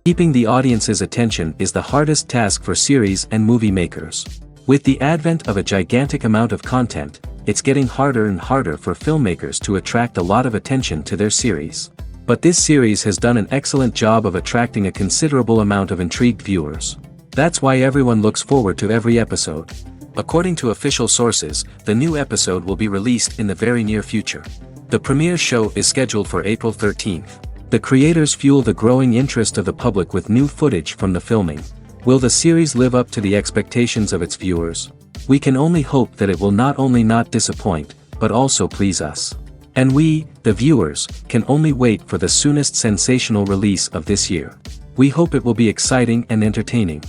Keeping the audience's attention is the hardest task for series and movie makers. With the advent of a gigantic amount of content, it's getting harder and harder for filmmakers to attract a lot of attention to their series. But this series has done an excellent job of attracting a considerable amount of intrigued viewers. That's why everyone looks forward to every episode. According to official sources, the new episode will be released in the very near future. The premiere show is scheduled for April 13th. The creators fuel the growing interest of the public with new footage from the filming. Will the series live up to the expectations of its viewers? We can only hope that it will not only not disappoint, but also please us. And we, the viewers, can only wait for the soonest sensational release of this year. We hope it will be exciting and entertaining.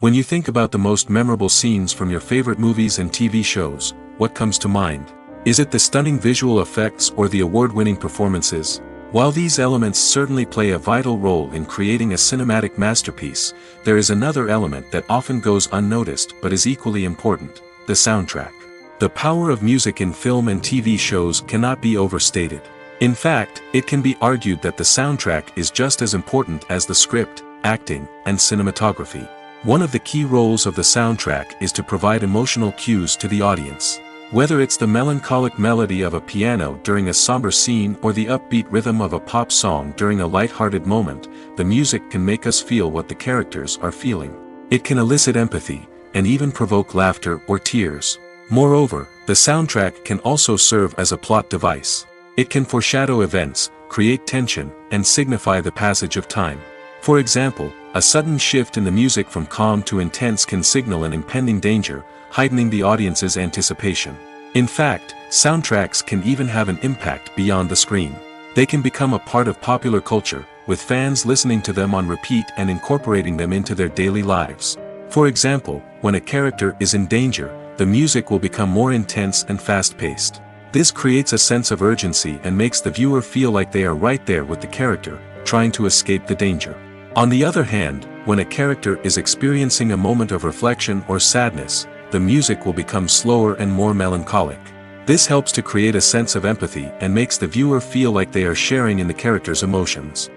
When you think about the most memorable scenes from your favorite movies and TV shows, what comes to mind? Is it the stunning visual effects or the award-winning performances? While these elements certainly play a vital role in creating a cinematic masterpiece, there is another element that often goes unnoticed but is equally important: the soundtrack. The power of music in film and TV shows cannot be overstated. In fact, it can be argued that the soundtrack is just as important as the script, acting, and cinematography. One of the key roles of the soundtrack is to provide emotional cues to the audience. Whether it's the melancholic melody of a piano during a somber scene or the upbeat rhythm of a pop song during a light-hearted moment, the music can make us feel what the characters are feeling. It can elicit empathy, and even provoke laughter or tears. Moreover, the soundtrack can also serve as a plot device. It can foreshadow events, create tension, and signify the passage of time. For example, a sudden shift in the music from calm to intense can signal an impending danger, heightening the audience's anticipation. In fact, soundtracks can even have an impact beyond the screen. They can become a part of popular culture, with fans listening to them on repeat and incorporating them into their daily lives. For example, when a character is in danger, the music will become more intense and fast-paced. This creates a sense of urgency and makes the viewer feel like they are right there with the character, trying to escape the danger. On the other hand, when a character is experiencing a moment of reflection or sadness, the music will become slower and more melancholic. This helps to create a sense of empathy and makes the viewer feel like they are sharing in the character's emotions.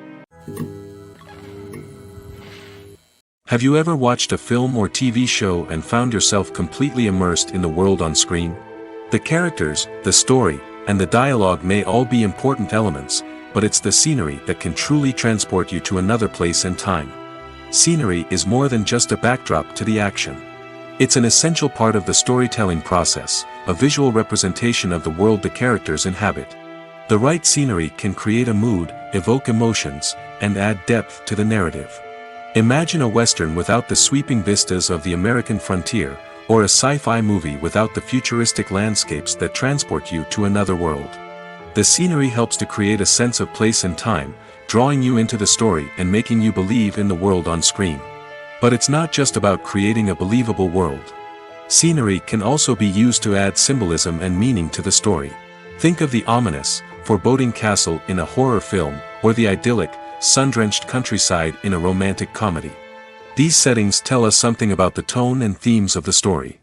Have you ever watched a film or TV show and found yourself completely immersed in the world on screen? The characters, the story, and the dialogue may all be important elements, but it's the scenery that can truly transport you to another place and time. Scenery is more than just a backdrop to the action. It's an essential part of the storytelling process, a visual representation of the world the characters inhabit. The right scenery can create a mood, evoke emotions, and add depth to the narrative. Imagine a Western without the sweeping vistas of the American frontier, or a sci-fi movie without the futuristic landscapes that transport you to another world. The scenery helps to create a sense of place and time, drawing you into the story and making you believe in the world on screen. But it's not just about creating a believable world. Scenery can also be used to add symbolism and meaning to the story. Think of the ominous, foreboding castle in a horror film, or the idyllic, sun-drenched countryside in a romantic comedy. These settings tell us something about the tone and themes of the story.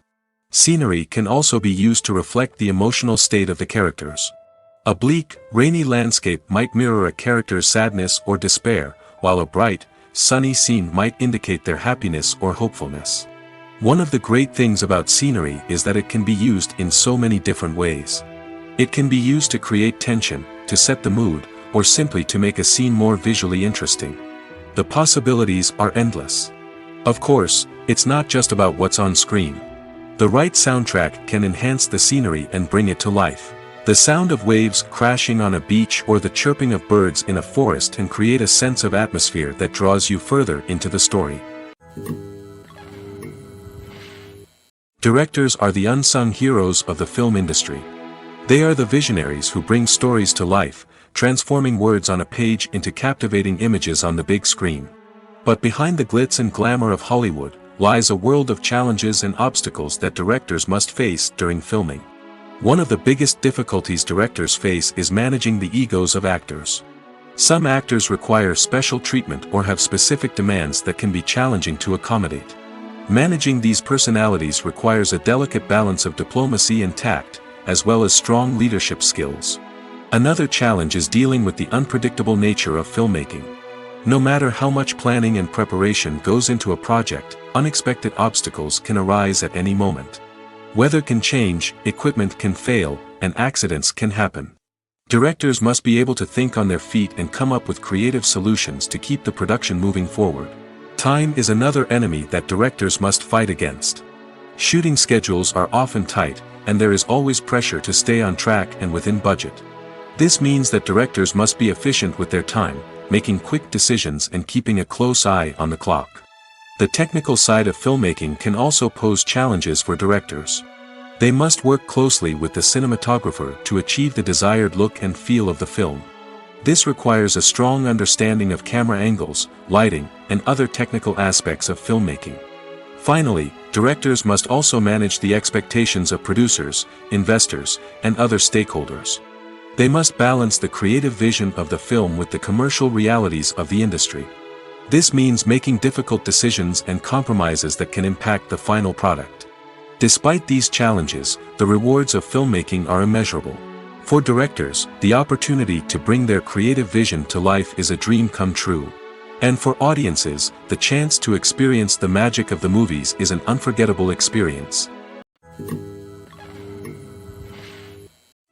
Scenery can also be used to reflect the emotional state of the characters. A bleak, rainy landscape might mirror a character's sadness or despair, while a bright, sunny scene might indicate their happiness or hopefulness. One of the great things about scenery is that it can be used in so many different ways. It can be used to create tension, to set the mood, or simply to make a scene more visually interesting. The possibilities are endless. Of course, it's not just about what's on screen. The right soundtrack can enhance the scenery and bring it to life. The sound of waves crashing on a beach or the chirping of birds in a forest can create a sense of atmosphere that draws you further into the story. Directors are the unsung heroes of the film industry. They are the visionaries who bring stories to life, transforming words on a page into captivating images on the big screen. But behind the glitz and glamour of Hollywood lies a world of challenges and obstacles that directors must face during filming. One of the biggest difficulties directors face is managing the egos of actors. Some actors require special treatment or have specific demands that can be challenging to accommodate. Managing these personalities requires a delicate balance of diplomacy and tact, as well as strong leadership skills. Another challenge is dealing with the unpredictable nature of filmmaking. No matter how much planning and preparation goes into a project, unexpected obstacles can arise at any moment. Weather can change, equipment can fail, and accidents can happen. Directors must be able to think on their feet and come up with creative solutions to keep the production moving forward. Time is another enemy that directors must fight against. Shooting schedules are often tight, and there is always pressure to stay on track and within budget. This means that directors must be efficient with their time, making quick decisions and keeping a close eye on the clock. The technical side of filmmaking can also pose challenges for directors. They must work closely with the cinematographer to achieve the desired look and feel of the film. This requires a strong understanding of camera angles, lighting, and other technical aspects of filmmaking. Finally, directors must also manage the expectations of producers, investors, and other stakeholders. They must balance the creative vision of the film with the commercial realities of the industry. This means making difficult decisions and compromises that can impact the final product. Despite these challenges, the rewards of filmmaking are immeasurable. For directors, the opportunity to bring their creative vision to life is a dream come true. And for audiences, the chance to experience the magic of the movies is an unforgettable experience.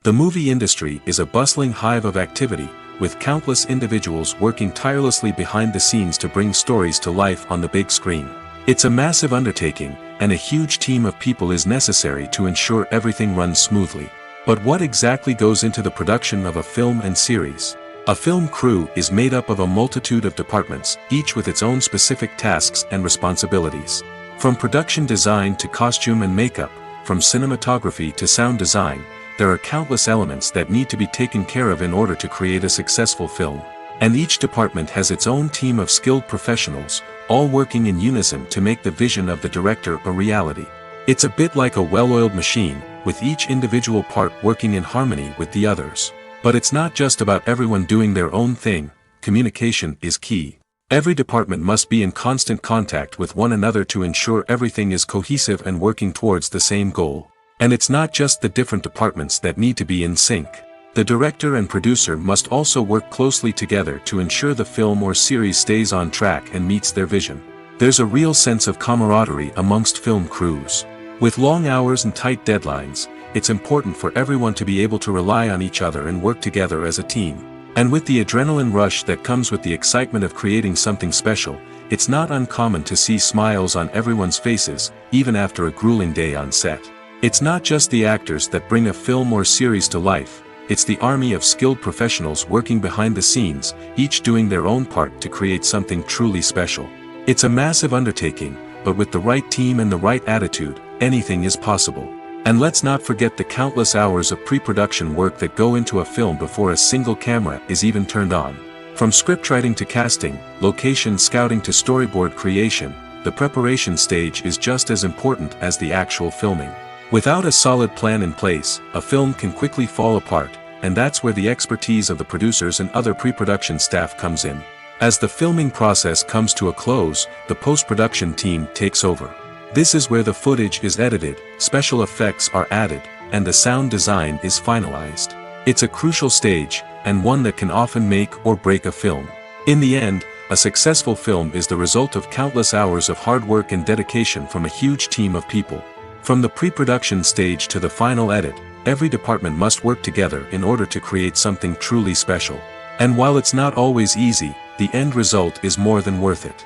The movie industry is a bustling hive of activity, with countless individuals working tirelessly behind the scenes to bring stories to life on the big screen. It's a massive undertaking, and a huge team of people is necessary to ensure everything runs smoothly. But what exactly goes into the production of a film and series? A film crew is made up of a multitude of departments, each with its own specific tasks and responsibilities. From production design to costume and makeup, from cinematography to sound design, there are countless elements that need to be taken care of in order to create a successful film. And each department has its own team of skilled professionals, all working in unison to make the vision of the director a reality. It's a bit like a well-oiled machine, with each individual part working in harmony with the others. But it's not just about everyone doing their own thing. Communication is key. Every department must be in constant contact with one another to ensure everything is cohesive and working towards the same goal. And it's not just the different departments that need to be in sync. The director and producer must also work closely together to ensure the film or series stays on track and meets their vision. There's a real sense of camaraderie amongst film crews. With long hours and tight deadlines, it's important for everyone to be able to rely on each other and work together as a team. And with the adrenaline rush that comes with the excitement of creating something special, it's not uncommon to see smiles on everyone's faces, even after a grueling day on set. It's not just the actors that bring a film or series to life, it's the army of skilled professionals working behind the scenes, each doing their own part to create something truly special. It's a massive undertaking, but with the right team and the right attitude, anything is possible. And let's not forget the countless hours of pre-production work that go into a film before a single camera is even turned on. From scriptwriting to casting, location scouting to storyboard creation, the preparation stage is just as important as the actual filming. Without a solid plan in place, a film can quickly fall apart, and that's where the expertise of the producers and other pre-production staff comes in. As the filming process comes to a close, the post-production team takes over. This is where the footage is edited, special effects are added, and the sound design is finalized. It's a crucial stage, and one that can often make or break a film. In the end, a successful film is the result of countless hours of hard work and dedication from a huge team of people. From the pre-production stage to the final edit, every department must work together in order to create something truly special. And while it's not always easy, the end result is more than worth it.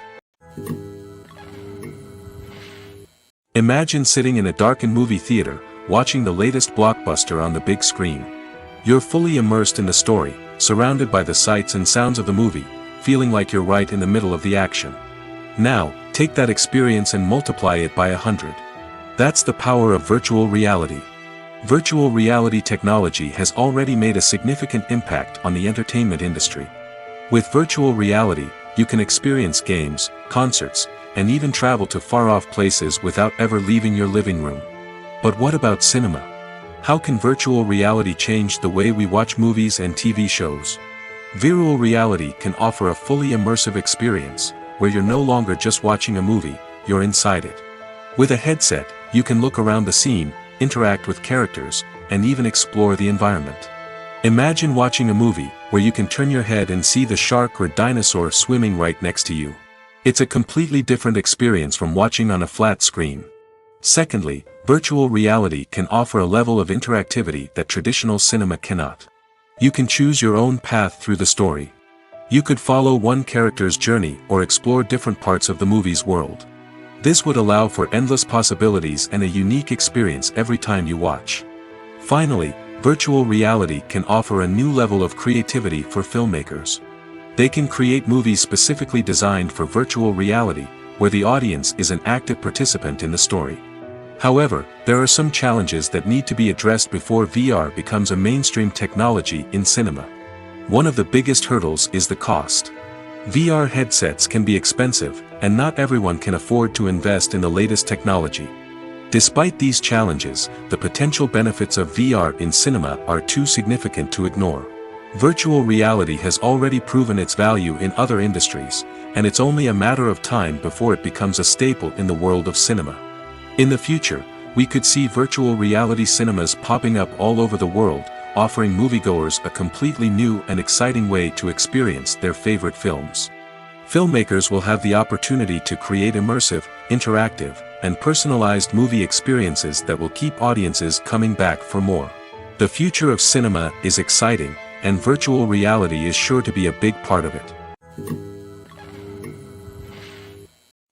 Imagine sitting in a darkened movie theater, watching the latest blockbuster on the big screen. You're fully immersed in the story, surrounded by the sights and sounds of the movie, feeling like you're right in the middle of the action. Now, take that experience and multiply it by 100. That's the power of virtual reality. Virtual reality technology has already made a significant impact on the entertainment industry. With virtual reality, you can experience games, concerts, and even travel to far-off places without ever leaving your living room. But what about cinema? How can virtual reality change the way we watch movies and TV shows? Virtual reality can offer a fully immersive experience, where you're no longer just watching a movie, you're inside it. With a headset, you can look around the scene, interact with characters, and even explore the environment. Imagine watching a movie where you can turn your head and see the shark or dinosaur swimming right next to you. It's a completely different experience from watching on a flat screen. Secondly, virtual reality can offer a level of interactivity that traditional cinema cannot. You can choose your own path through the story. You could follow one character's journey or explore different parts of the movie's world. This would allow for endless possibilities and a unique experience every time you watch. Finally, virtual reality can offer a new level of creativity for filmmakers. They can create movies specifically designed for virtual reality, where the audience is an active participant in the story. However, there are some challenges that need to be addressed before VR becomes a mainstream technology in cinema. One of the biggest hurdles is the cost. VR headsets can be expensive, and not everyone can afford to invest in the latest technology. Despite these challenges, the potential benefits of VR in cinema are too significant to ignore. Virtual reality has already proven its value in other industries, and it's only a matter of time before it becomes a staple in the world of cinema. In the future, we could see virtual reality cinemas popping up all over the world, offering moviegoers a completely new and exciting way to experience their favorite films. Filmmakers will have the opportunity to create immersive, interactive, and personalized movie experiences that will keep audiences coming back for more. The future of cinema is exciting, and virtual reality is sure to be a big part of it.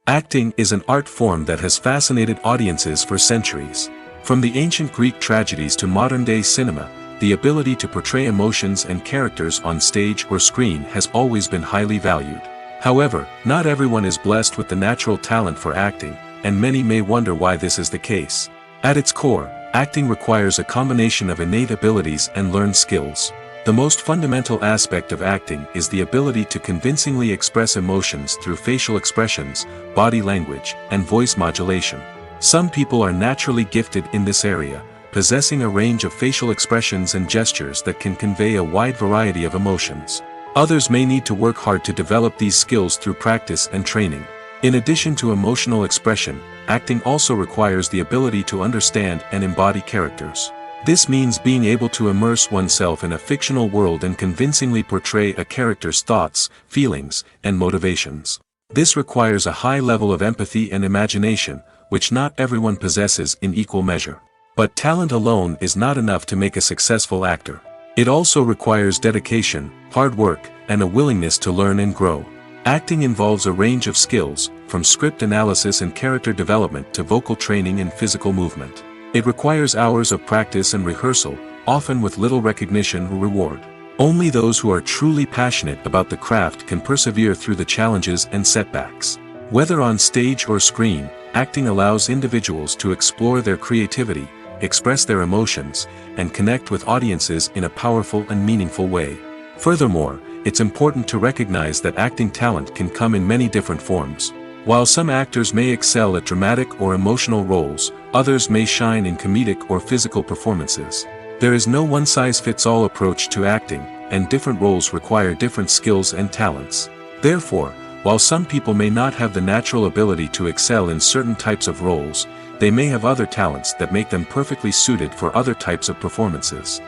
Acting is an art form that has fascinated audiences for centuries. From the ancient Greek tragedies to modern-day cinema, the ability to portray emotions and characters on stage or screen has always been highly valued. However, not everyone is blessed with the natural talent for acting, and many may wonder why this is the case. At its core, acting requires a combination of innate abilities and learned skills. The most fundamental aspect of acting is the ability to convincingly express emotions through facial expressions, body language, and voice modulation. Some people are naturally gifted in this area, possessing a range of facial expressions and gestures that can convey a wide variety of emotions. Others may need to work hard to develop these skills through practice and training. In addition to emotional expression, acting also requires the ability to understand and embody characters. This means being able to immerse oneself in a fictional world and convincingly portray a character's thoughts, feelings, and motivations. This requires a high level of empathy and imagination, which not everyone possesses in equal measure. But talent alone is not enough to make a successful actor. It also requires dedication, hard work, and a willingness to learn and grow. Acting involves a range of skills, from script analysis and character development to vocal training and physical movement. It requires hours of practice and rehearsal, often with little recognition or reward. Only those who are truly passionate about the craft can persevere through the challenges and setbacks. Whether on stage or screen, acting allows individuals to explore their creativity, express their emotions, and connect with audiences in a powerful and meaningful way. Furthermore, it's important to recognize that acting talent can come in many different forms. While some actors may excel at dramatic or emotional roles, others may shine in comedic or physical performances. There is no one-size-fits-all approach to acting, and different roles require different skills and talents. Therefore, while some people may not have the natural ability to excel in certain types of roles, they may have other talents that make them perfectly suited for other types of performances.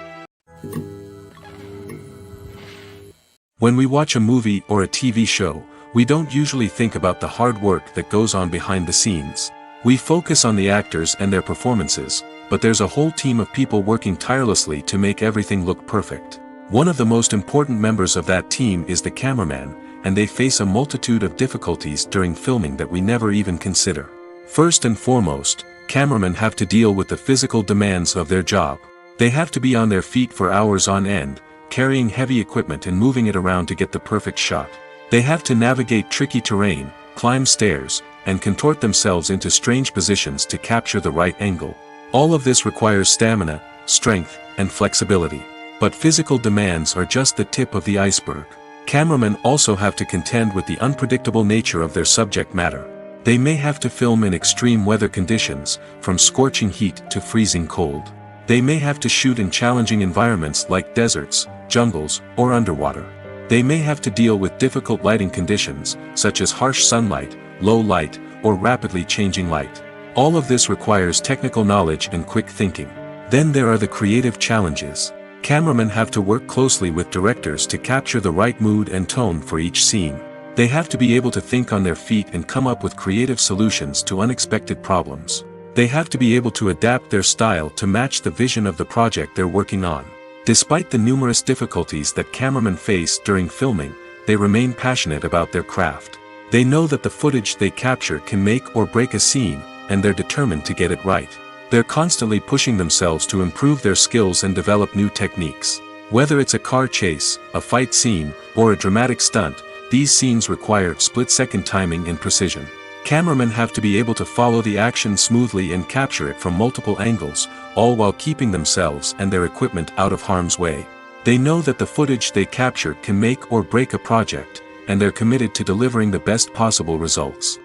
When we watch a movie or a TV show, we don't usually think about the hard work that goes on behind the scenes. We focus on the actors and their performances, but there's a whole team of people working tirelessly to make everything look perfect. One of the most important members of that team is the cameraman, and they face a multitude of difficulties during filming that we never even consider. First and foremost, cameramen have to deal with the physical demands of their job. They have to be on their feet for hours on end, carrying heavy equipment and moving it around to get the perfect shot. They have to navigate tricky terrain, climb stairs, and contort themselves into strange positions to capture the right angle. All of this requires stamina, strength, and flexibility. But physical demands are just the tip of the iceberg. Cameramen also have to contend with the unpredictable nature of their subject matter. They may have to film in extreme weather conditions, from scorching heat to freezing cold. They may have to shoot in challenging environments like deserts, jungles, or underwater. They may have to deal with difficult lighting conditions, such as harsh sunlight, low light, or rapidly changing light. All of this requires technical knowledge and quick thinking. Then there are the creative challenges. Cameramen have to work closely with directors to capture the right mood and tone for each scene. They have to be able to think on their feet and come up with creative solutions to unexpected problems. They have to be able to adapt their style to match the vision of the project they're working on. Despite the numerous difficulties that cameramen face during filming, they remain passionate about their craft. They know that the footage they capture can make or break a scene, and they're determined to get it right. They're constantly pushing themselves to improve their skills and develop new techniques. Whether it's a car chase, a fight scene, or a dramatic stunt, these scenes require split-second timing and precision. Cameramen have to be able to follow the action smoothly and capture it from multiple angles, all while keeping themselves and their equipment out of harm's way. They know that the footage they capture can make or break a project, and they're committed to delivering the best possible results.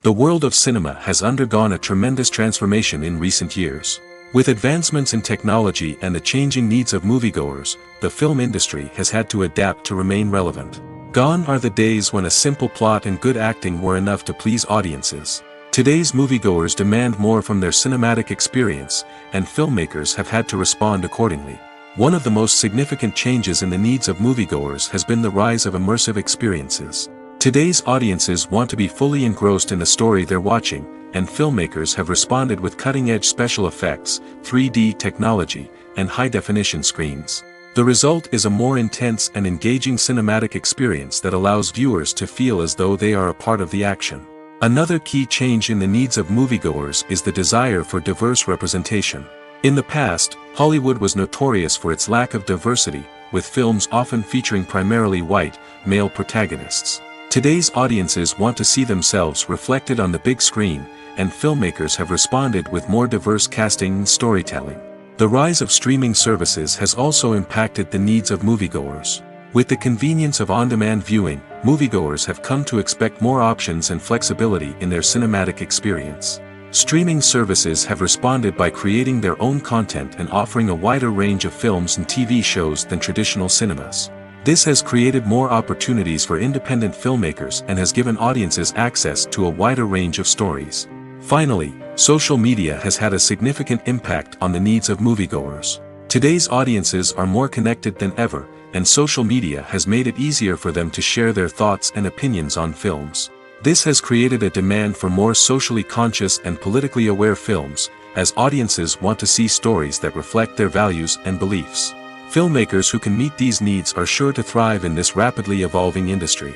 The world of cinema has undergone a tremendous transformation in recent years. With advancements in technology and the changing needs of moviegoers, the film industry has had to adapt to remain relevant. Gone are the days when a simple plot and good acting were enough to please audiences. Today's moviegoers demand more from their cinematic experience, and filmmakers have had to respond accordingly. One of the most significant changes in the needs of moviegoers has been the rise of immersive experiences. Today's audiences want to be fully engrossed in the story they're watching, and filmmakers have responded with cutting-edge special effects, 3D technology, and high-definition screens. The result is a more intense and engaging cinematic experience that allows viewers to feel as though they are a part of the action. Another key change in the needs of moviegoers is the desire for diverse representation. In the past, Hollywood was notorious for its lack of diversity, with films often featuring primarily white, male protagonists. Today's audiences want to see themselves reflected on the big screen, and filmmakers have responded with more diverse casting and storytelling. The rise of streaming services has also impacted the needs of moviegoers. With the convenience of on-demand viewing, moviegoers have come to expect more options and flexibility in their cinematic experience. Streaming services have responded by creating their own content and offering a wider range of films and TV shows than traditional cinemas. This has created more opportunities for independent filmmakers and has given audiences access to a wider range of stories. Finally, social media has had a significant impact on the needs of moviegoers. Today's audiences are more connected than ever, and social media has made it easier for them to share their thoughts and opinions on films. This has created a demand for more socially conscious and politically aware films, as audiences want to see stories that reflect their values and beliefs. Filmmakers who can meet these needs are sure to thrive in this rapidly evolving industry.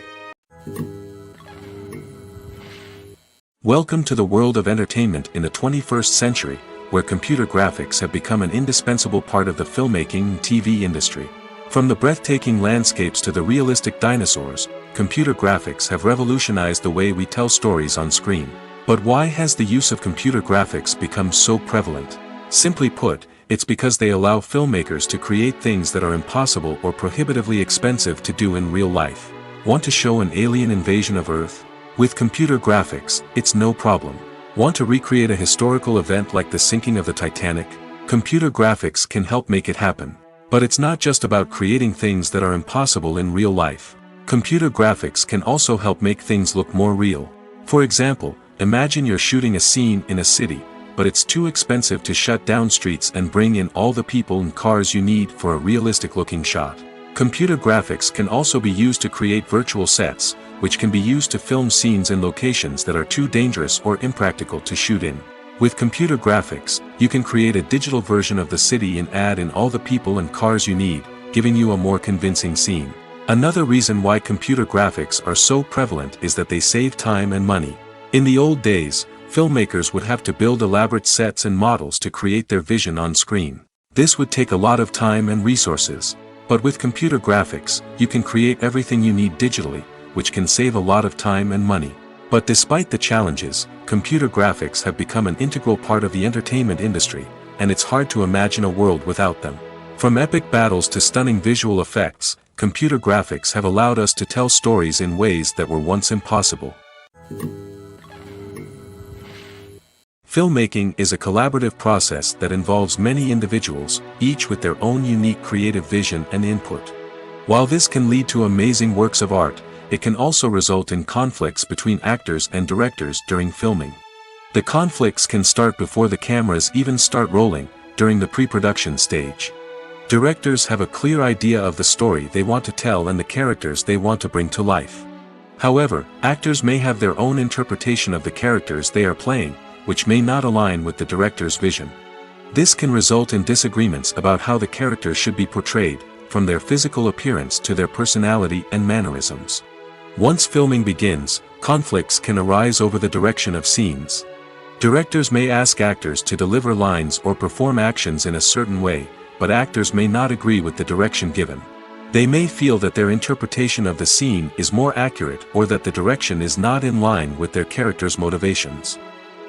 Welcome to the world of entertainment in the 21st century, where computer graphics have become an indispensable part of the filmmaking and TV industry. From the breathtaking landscapes to the realistic dinosaurs, computer graphics have revolutionized the way we tell stories on screen. But why has the use of computer graphics become so prevalent? Simply put, it's because they allow filmmakers to create things that are impossible or prohibitively expensive to do in real life. Want to show an alien invasion of Earth? With computer graphics, it's no problem. Want to recreate a historical event like the sinking of the Titanic? Computer graphics can help make it happen. But it's not just about creating things that are impossible in real life. Computer graphics can also help make things look more real. For example, imagine you're shooting a scene in a city, but it's too expensive to shut down streets and bring in all the people and cars you need for a realistic-looking shot. Computer graphics can also be used to create virtual sets, which can be used to film scenes in locations that are too dangerous or impractical to shoot in. With computer graphics, you can create a digital version of the city and add in all the people and cars you need, giving you a more convincing scene. Another reason why computer graphics are so prevalent is that they save time and money. In the old days, filmmakers would have to build elaborate sets and models to create their vision on screen. This would take a lot of time and resources. But with computer graphics, you can create everything you need digitally, which can save a lot of time and money. But despite the challenges, computer graphics have become an integral part of the entertainment industry, and it's hard to imagine a world without them. From epic battles to stunning visual effects, computer graphics have allowed us to tell stories in ways that were once impossible. Filmmaking is a collaborative process that involves many individuals, each with their own unique creative vision and input. While this can lead to amazing works of art, it can also result in conflicts between actors and directors during filming. The conflicts can start before the cameras even start rolling, during the pre-production stage. Directors have a clear idea of the story they want to tell and the characters they want to bring to life. However, actors may have their own interpretation of the characters they are playing, which may not align with the director's vision. This can result in disagreements about how the characters should be portrayed, from their physical appearance to their personality and mannerisms. Once filming begins, conflicts can arise over the direction of scenes. Directors may ask actors to deliver lines or perform actions in a certain way, but actors may not agree with the direction given. They may feel that their interpretation of the scene is more accurate or that the direction is not in line with their character's motivations.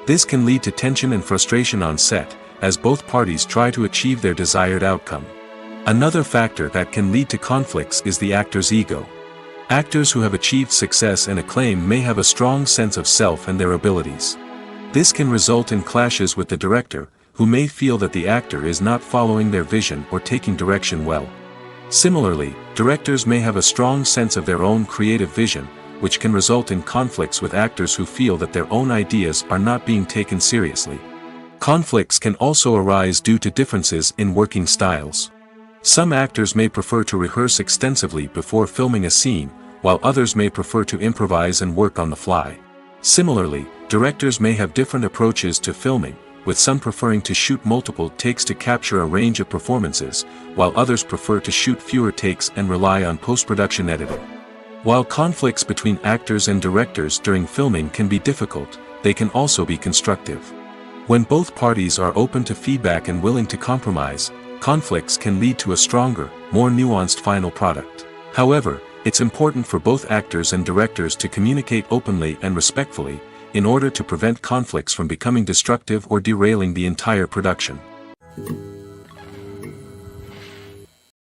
This can lead to tension and frustration on set, as both parties try to achieve their desired outcome. Another factor that can lead to conflicts is the actor's ego. Actors who have achieved success and acclaim may have a strong sense of self and their abilities. This can result in clashes with the director, who may feel that the actor is not following their vision or taking direction well. Similarly, directors may have a strong sense of their own creative vision, which can result in conflicts with actors who feel that their own ideas are not being taken seriously. Conflicts can also arise due to differences in working styles. Some actors may prefer to rehearse extensively before filming a scene, while others may prefer to improvise and work on the fly. Similarly, directors may have different approaches to filming, with some preferring to shoot multiple takes to capture a range of performances, while others prefer to shoot fewer takes and rely on post-production editing. While conflicts between actors and directors during filming can be difficult, they can also be constructive. When both parties are open to feedback and willing to compromise, conflicts can lead to a stronger, more nuanced final product. However, it's important for both actors and directors to communicate openly and respectfully, in order to prevent conflicts from becoming destructive or derailing the entire production.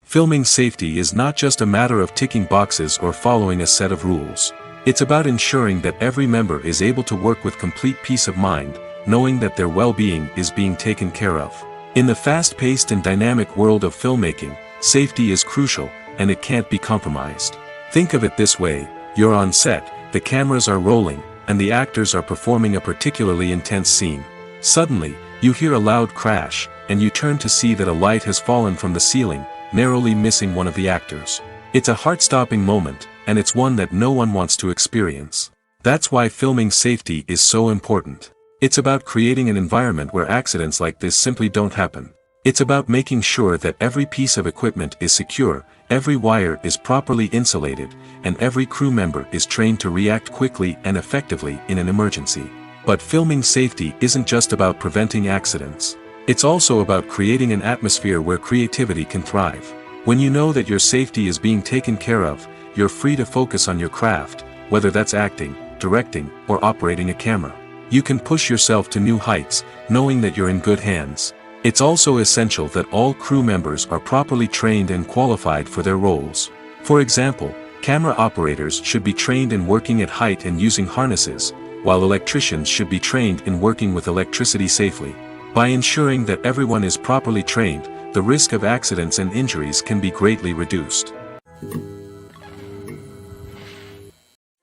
Filming safety is not just a matter of ticking boxes or following a set of rules. It's about ensuring that every member is able to work with complete peace of mind, knowing that their well-being is being taken care of. In the fast-paced and dynamic world of filmmaking, safety is crucial, and it can't be compromised. Think of it this way: you're on set, the cameras are rolling, and the actors are performing a particularly intense scene. Suddenly, you hear a loud crash, and you turn to see that a light has fallen from the ceiling, narrowly missing one of the actors. It's a heart-stopping moment, and it's one that no one wants to experience. That's why filming safety is so important. It's about creating an environment where accidents like this simply don't happen. It's about making sure that every piece of equipment is secure, every wire is properly insulated, and every crew member is trained to react quickly and effectively in an emergency. But filming safety isn't just about preventing accidents. It's also about creating an atmosphere where creativity can thrive. When you know that your safety is being taken care of, you're free to focus on your craft, whether that's acting, directing, or operating a camera. You can push yourself to new heights, knowing that you're in good hands. It's also essential that all crew members are properly trained and qualified for their roles. For example, camera operators should be trained in working at height and using harnesses, while electricians should be trained in working with electricity safely. By ensuring that everyone is properly trained, the risk of accidents and injuries can be greatly reduced.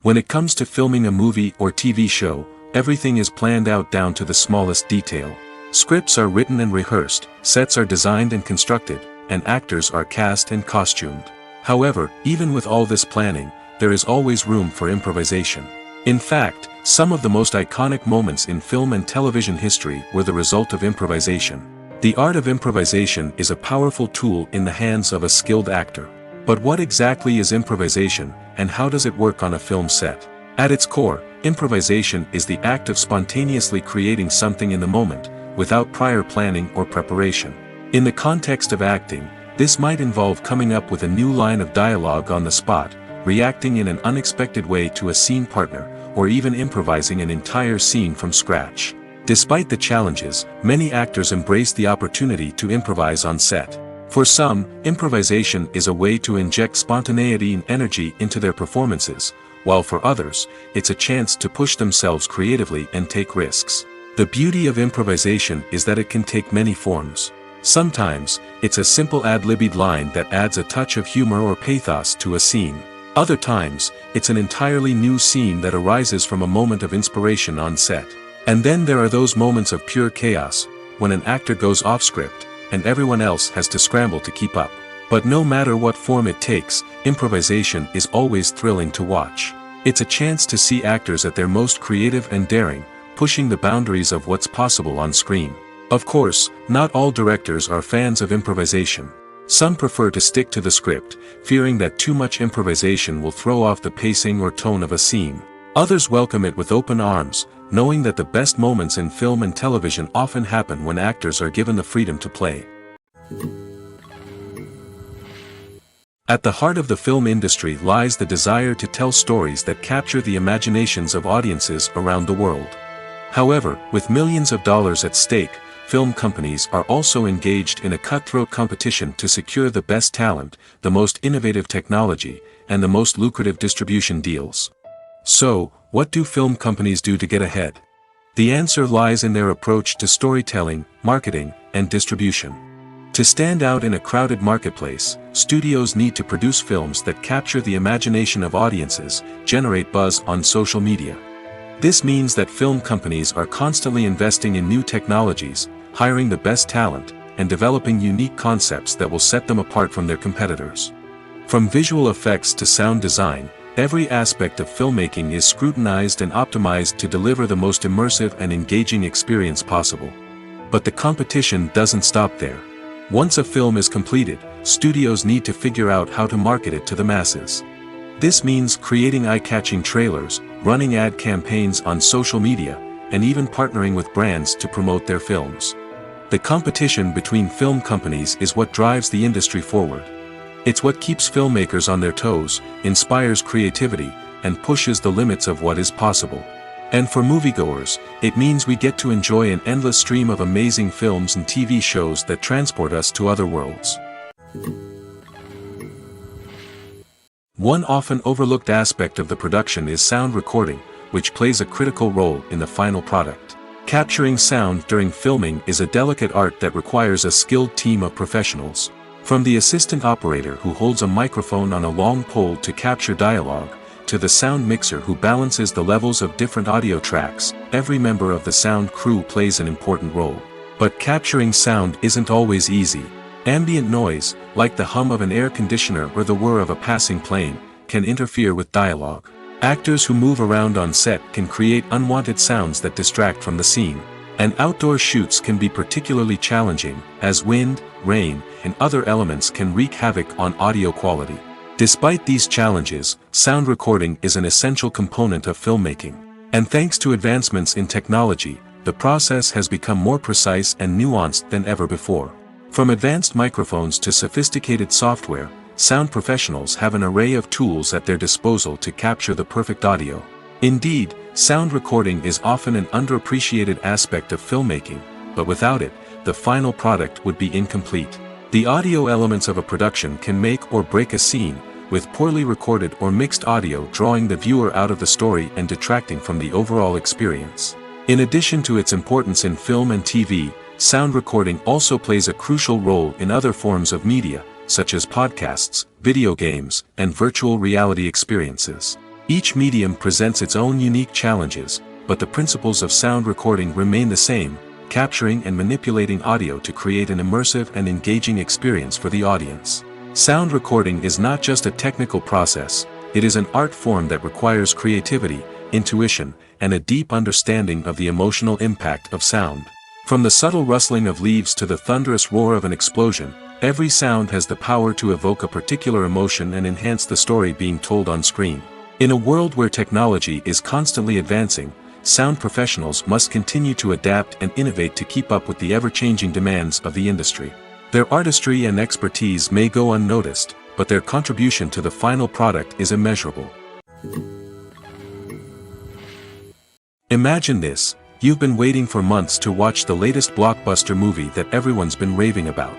When it comes to filming a movie or TV show, everything is planned out down to the smallest detail. Scripts are written and rehearsed, sets are designed and constructed, and actors are cast and costumed. However, even with all this planning, there is always room for improvisation. In fact, some of the most iconic moments in film and television history were the result of improvisation. The art of improvisation is a powerful tool in the hands of a skilled actor. But what exactly is improvisation, and how does it work on a film set? At its core, improvisation is the act of spontaneously creating something in the moment, without prior planning or preparation. In the context of acting, this might involve coming up with a new line of dialogue on the spot, reacting in an unexpected way to a scene partner, or even improvising an entire scene from scratch. Despite the challenges, many actors embrace the opportunity to improvise on set. For some, improvisation is a way to inject spontaneity and energy into their performances, while for others, it's a chance to push themselves creatively and take risks. The beauty of improvisation is that it can take many forms. Sometimes, it's a simple ad-libbed line that adds a touch of humor or pathos to a scene. Other times, it's an entirely new scene that arises from a moment of inspiration on set. And then there are those moments of pure chaos, when an actor goes off script, and everyone else has to scramble to keep up. But no matter what form it takes, improvisation is always thrilling to watch. It's a chance to see actors at their most creative and daring, pushing the boundaries of what's possible on screen. Of course, not all directors are fans of improvisation. Some prefer to stick to the script, fearing that too much improvisation will throw off the pacing or tone of a scene. Others welcome it with open arms, knowing that the best moments in film and television often happen when actors are given the freedom to play. At the heart of the film industry lies the desire to tell stories that capture the imaginations of audiences around the world. However, with millions of dollars at stake, film companies are also engaged in a cutthroat competition to secure the best talent, the most innovative technology, and the most lucrative distribution deals. So, what do film companies do to get ahead? The answer lies in their approach to storytelling, marketing, and distribution. To stand out in a crowded marketplace, studios need to produce films that capture the imagination of audiences, generate buzz on social media. This means that film companies are constantly investing in new technologies, hiring the best talent, and developing unique concepts that will set them apart from their competitors. From visual effects to sound design, every aspect of filmmaking is scrutinized and optimized to deliver the most immersive and engaging experience possible. But the competition doesn't stop there. Once a film is completed, studios need to figure out how to market it to the masses. This means creating eye-catching trailers, running ad campaigns on social media, and even partnering with brands to promote their films. The competition between film companies is what drives the industry forward. It's what keeps filmmakers on their toes, inspires creativity, and pushes the limits of what is possible. And for moviegoers, it means we get to enjoy an endless stream of amazing films and TV shows that transport us to other worlds. One often overlooked aspect of the production is sound recording, which plays a critical role in the final product. Capturing sound during filming is a delicate art that requires a skilled team of professionals. From the assistant operator who holds a microphone on a long pole to capture dialogue, to the sound mixer who balances the levels of different audio tracks, every member of the sound crew plays an important role. But capturing sound isn't always easy. Ambient noise, like the hum of an air conditioner or the whir of a passing plane, can interfere with dialogue. Actors who move around on set can create unwanted sounds that distract from the scene. And outdoor shoots can be particularly challenging, as wind, rain, and other elements can wreak havoc on audio quality. Despite these challenges, sound recording is an essential component of filmmaking. And thanks to advancements in technology, the process has become more precise and nuanced than ever before. From advanced microphones to sophisticated software, sound professionals have an array of tools at their disposal to capture the perfect audio. Indeed, sound recording is often an underappreciated aspect of filmmaking, but without it, the final product would be incomplete. The audio elements of a production can make or break a scene, with poorly recorded or mixed audio drawing the viewer out of the story and detracting from the overall experience. In addition to its importance in film and TV, sound recording also plays a crucial role in other forms of media, such as podcasts, video games, and virtual reality experiences. Each medium presents its own unique challenges, but the principles of sound recording remain the same, capturing and manipulating audio to create an immersive and engaging experience for the audience. Sound recording is not just a technical process, it is an art form that requires creativity, intuition, and a deep understanding of the emotional impact of sound. From the subtle rustling of leaves to the thunderous roar of an explosion, every sound has the power to evoke a particular emotion and enhance the story being told on screen. In a world where technology is constantly advancing, sound professionals must continue to adapt and innovate to keep up with the ever-changing demands of the industry. Their artistry and expertise may go unnoticed, but their contribution to the final product is immeasurable. Imagine this: you've been waiting for months to watch the latest blockbuster movie that everyone's been raving about.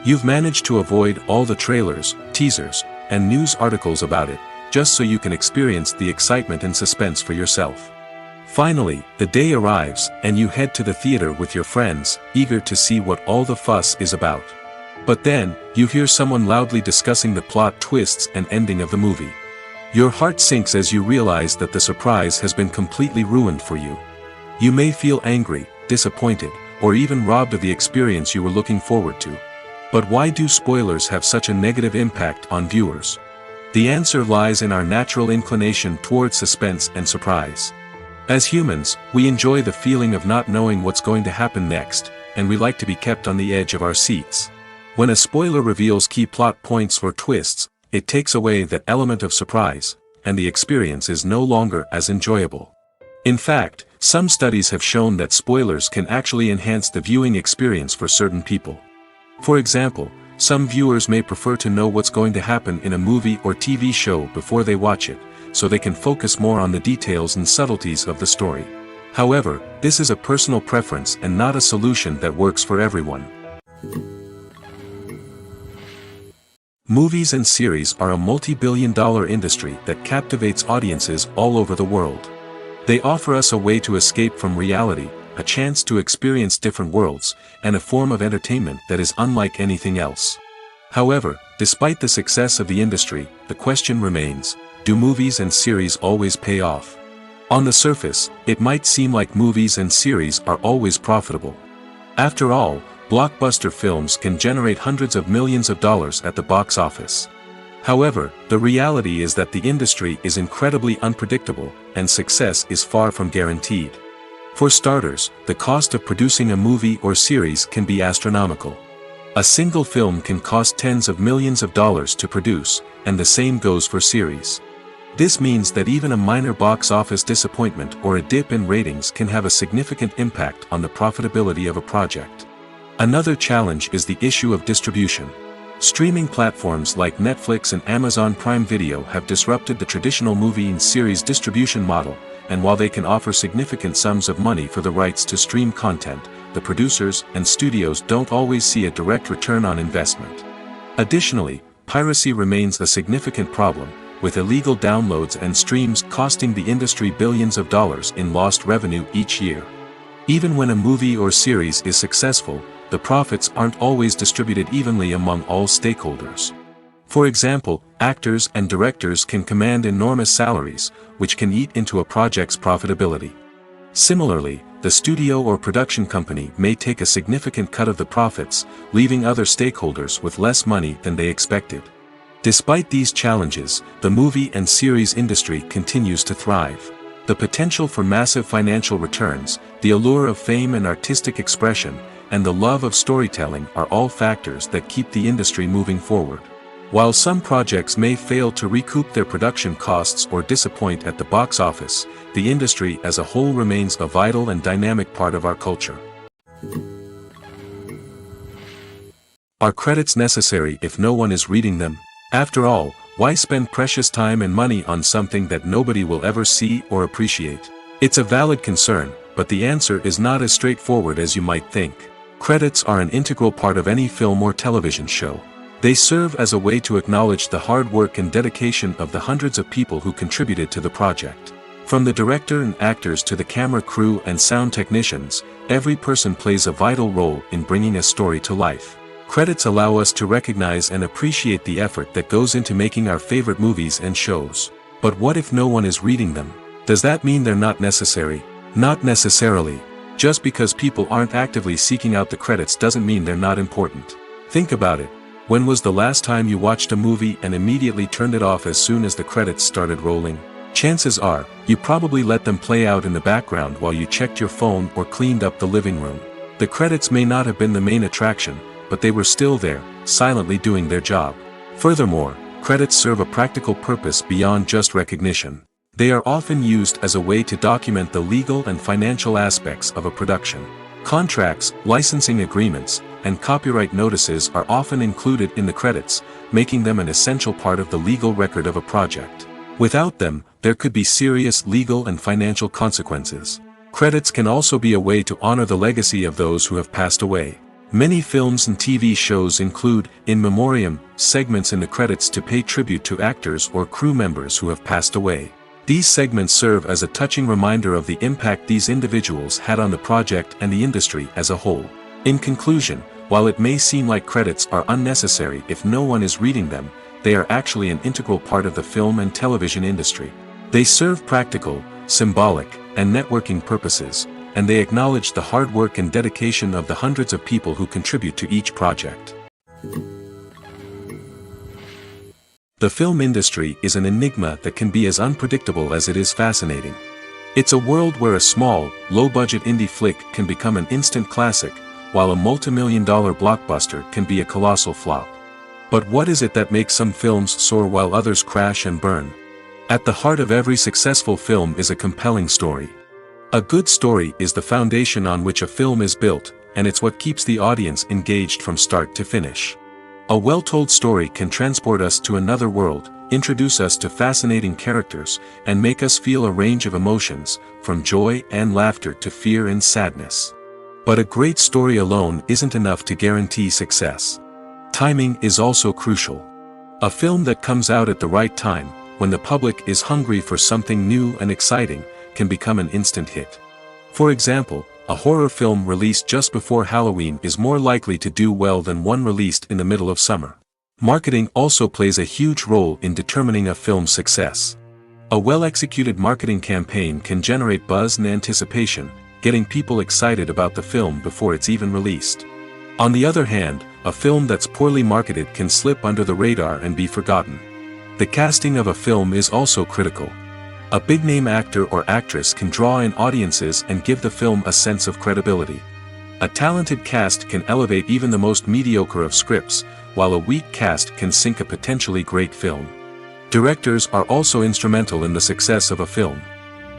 You've managed to avoid all the trailers, teasers, and news articles about it, just so you can experience the excitement and suspense for yourself. Finally, the day arrives, and you head to the theater with your friends, eager to see what all the fuss is about. But then, you hear someone loudly discussing the plot twists and ending of the movie. Your heart sinks as you realize that the surprise has been completely ruined for you. You may feel angry, disappointed, or even robbed of the experience you were looking forward to. But why do spoilers have such a negative impact on viewers? The answer lies in our natural inclination toward suspense and surprise. As humans, we enjoy the feeling of not knowing what's going to happen next, and we like to be kept on the edge of our seats. When a spoiler reveals key plot points or twists, it takes away that element of surprise, and the experience is no longer as enjoyable. In fact, some studies have shown that spoilers can actually enhance the viewing experience for certain people. For example, some viewers may prefer to know what's going to happen in a movie or TV show before they watch it, so they can focus more on the details and subtleties of the story. However, this is a personal preference and not a solution that works for everyone. Movies and series are a multi-billion-dollar industry that captivates audiences all over the world. They offer us a way to escape from reality, a chance to experience different worlds, and a form of entertainment that is unlike anything else. However, despite the success of the industry, the question remains, do movies and series always pay off? On the surface, it might seem like movies and series are always profitable. After all, blockbuster films can generate hundreds of millions of dollars at the box office. However, the reality is that the industry is incredibly unpredictable, and success is far from guaranteed. For starters, the cost of producing a movie or series can be astronomical. A single film can cost tens of millions of dollars to produce, and the same goes for series. This means that even a minor box office disappointment or a dip in ratings can have a significant impact on the profitability of a project. Another challenge is the issue of distribution. Streaming platforms like Netflix and Amazon Prime Video have disrupted the traditional movie and series distribution model, and while they can offer significant sums of money for the rights to stream content, the producers and studios don't always see a direct return on investment. Additionally, piracy remains a significant problem, with illegal downloads and streams costing the industry billions of dollars in lost revenue each year. Even when a movie or series is successful, the profits aren't always distributed evenly among all stakeholders. For example, actors and directors can command enormous salaries, which can eat into a project's profitability. Similarly, the studio or production company may take a significant cut of the profits, leaving other stakeholders with less money than they expected. Despite these challenges, the movie and series industry continues to thrive. The potential for massive financial returns, the allure of fame and artistic expression, and the love of storytelling are all factors that keep the industry moving forward. While some projects may fail to recoup their production costs or disappoint at the box office, the industry as a whole remains a vital and dynamic part of our culture. Are credits necessary if no one is reading them? After all, why spend precious time and money on something that nobody will ever see or appreciate? It's a valid concern, but the answer is not as straightforward as you might think. Credits are an integral part of any film or television show. They serve as a way to acknowledge the hard work and dedication of the hundreds of people who contributed to the project. From the director and actors to the camera crew and sound technicians, every person plays a vital role in bringing a story to life. Credits allow us to recognize and appreciate the effort that goes into making our favorite movies and shows. But what if no one is reading them? Does that mean they're not necessary? Not necessarily. Just because people aren't actively seeking out the credits doesn't mean they're not important. Think about it. When was the last time you watched a movie and immediately turned it off as soon as the credits started rolling? Chances are, you probably let them play out in the background while you checked your phone or cleaned up the living room. The credits may not have been the main attraction, but they were still there, silently doing their job. Furthermore, credits serve a practical purpose beyond just recognition. They are often used as a way to document the legal and financial aspects of a production. Contracts, licensing agreements, and copyright notices are often included in the credits, making them an essential part of the legal record of a project. Without them, there could be serious legal and financial consequences. Credits can also be a way to honor the legacy of those who have passed away. Many films and TV shows include in memoriam segments in the credits to pay tribute to actors or crew members who have passed away. These segments serve as a touching reminder of the impact these individuals had on the project and the industry as a whole. In conclusion, while it may seem like credits are unnecessary if no one is reading them, they are actually an integral part of the film and television industry. They serve practical, symbolic, and networking purposes, and they acknowledge the hard work and dedication of the hundreds of people who contribute to each project. The film industry is an enigma that can be as unpredictable as it is fascinating. It's a world where a small, low-budget indie flick can become an instant classic, while a multi-million-dollar blockbuster can be a colossal flop. But what is it that makes some films soar while others crash and burn? At the heart of every successful film is a compelling story. A good story is the foundation on which a film is built, and it's what keeps the audience engaged from start to finish. A well-told story can transport us to another world, introduce us to fascinating characters, and make us feel a range of emotions, from joy and laughter to fear and sadness. But a great story alone isn't enough to guarantee success. Timing is also crucial. A film that comes out at the right time, when the public is hungry for something new and exciting, can become an instant hit. For example, a horror film released just before Halloween is more likely to do well than one released in the middle of summer. Marketing also plays a huge role in determining a film's success. A well-executed marketing campaign can generate buzz and anticipation, getting people excited about the film before it's even released. On the other hand, a film that's poorly marketed can slip under the radar and be forgotten. The casting of a film is also critical. A big-name actor or actress can draw in audiences and give the film a sense of credibility. A talented cast can elevate even the most mediocre of scripts, while a weak cast can sink a potentially great film. Directors are also instrumental in the success of a film.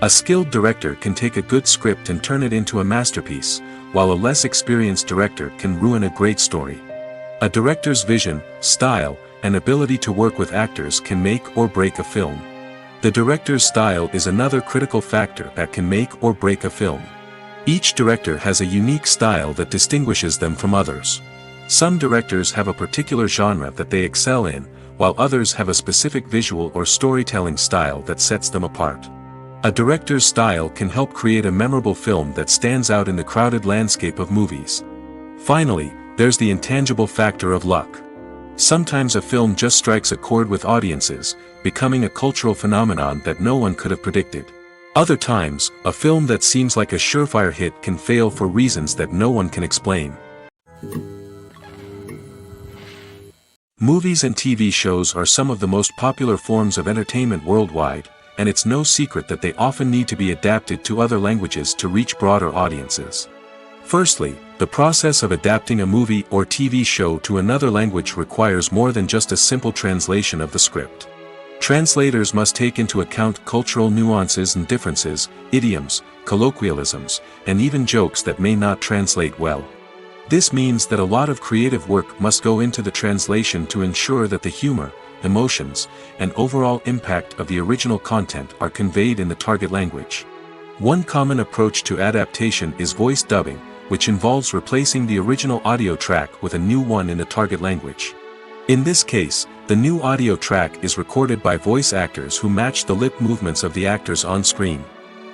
A skilled director can take a good script and turn it into a masterpiece, while a less experienced director can ruin a great story. A director's vision, style, and ability to work with actors can make or break a film. The director's style is another critical factor that can make or break a film. Each director has a unique style that distinguishes them from others. Some directors have a particular genre that they excel in, while others have a specific visual or storytelling style that sets them apart. A director's style can help create a memorable film that stands out in the crowded landscape of movies. Finally, there's the intangible factor of luck. Sometimes a film just strikes a chord with audiences, becoming a cultural phenomenon that no one could have predicted. Other times, a film that seems like a surefire hit can fail for reasons that no one can explain. Movies and TV shows are some of the most popular forms of entertainment worldwide, and it's no secret that they often need to be adapted to other languages to reach broader audiences. Firstly, the process of adapting a movie or TV show to another language requires more than just a simple translation of the script. Translators must take into account cultural nuances and differences, idioms, colloquialisms, and even jokes that may not translate well. This means that a lot of creative work must go into the translation to ensure that the humor, emotions, and overall impact of the original content are conveyed in the target language. One common approach to adaptation is voice dubbing, which involves replacing the original audio track with a new one in the target language. In this case, the new audio track is recorded by voice actors who match the lip movements of the actors on screen.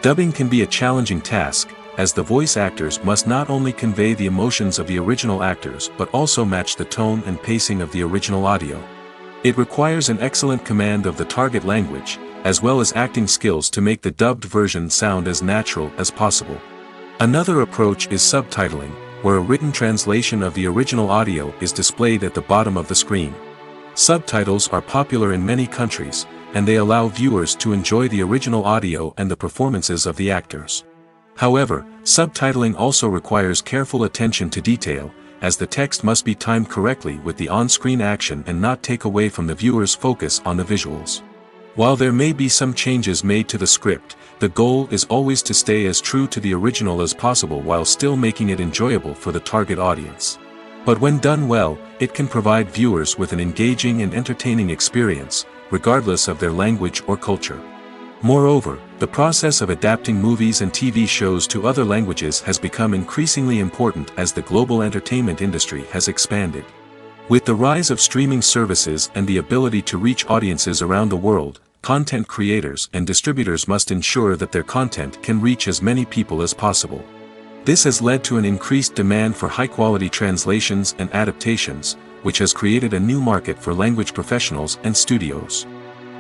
Dubbing can be a challenging task, as the voice actors must not only convey the emotions of the original actors but also match the tone and pacing of the original audio. It requires an excellent command of the target language, as well as acting skills to make the dubbed version sound as natural as possible. Another approach is subtitling, where a written translation of the original audio is displayed at the bottom of the screen. Subtitles are popular in many countries, and they allow viewers to enjoy the original audio and the performances of the actors. However, subtitling also requires careful attention to detail, as the text must be timed correctly with the on-screen action and not take away from the viewer's focus on the visuals. While there may be some changes made to the script, the goal is always to stay as true to the original as possible while still making it enjoyable for the target audience. But when done well, it can provide viewers with an engaging and entertaining experience, regardless of their language or culture. Moreover, the process of adapting movies and TV shows to other languages has become increasingly important as the global entertainment industry has expanded. With the rise of streaming services and the ability to reach audiences around the world, content creators and distributors must ensure that their content can reach as many people as possible. This has led to an increased demand for high-quality translations and adaptations, which has created a new market for language professionals and studios.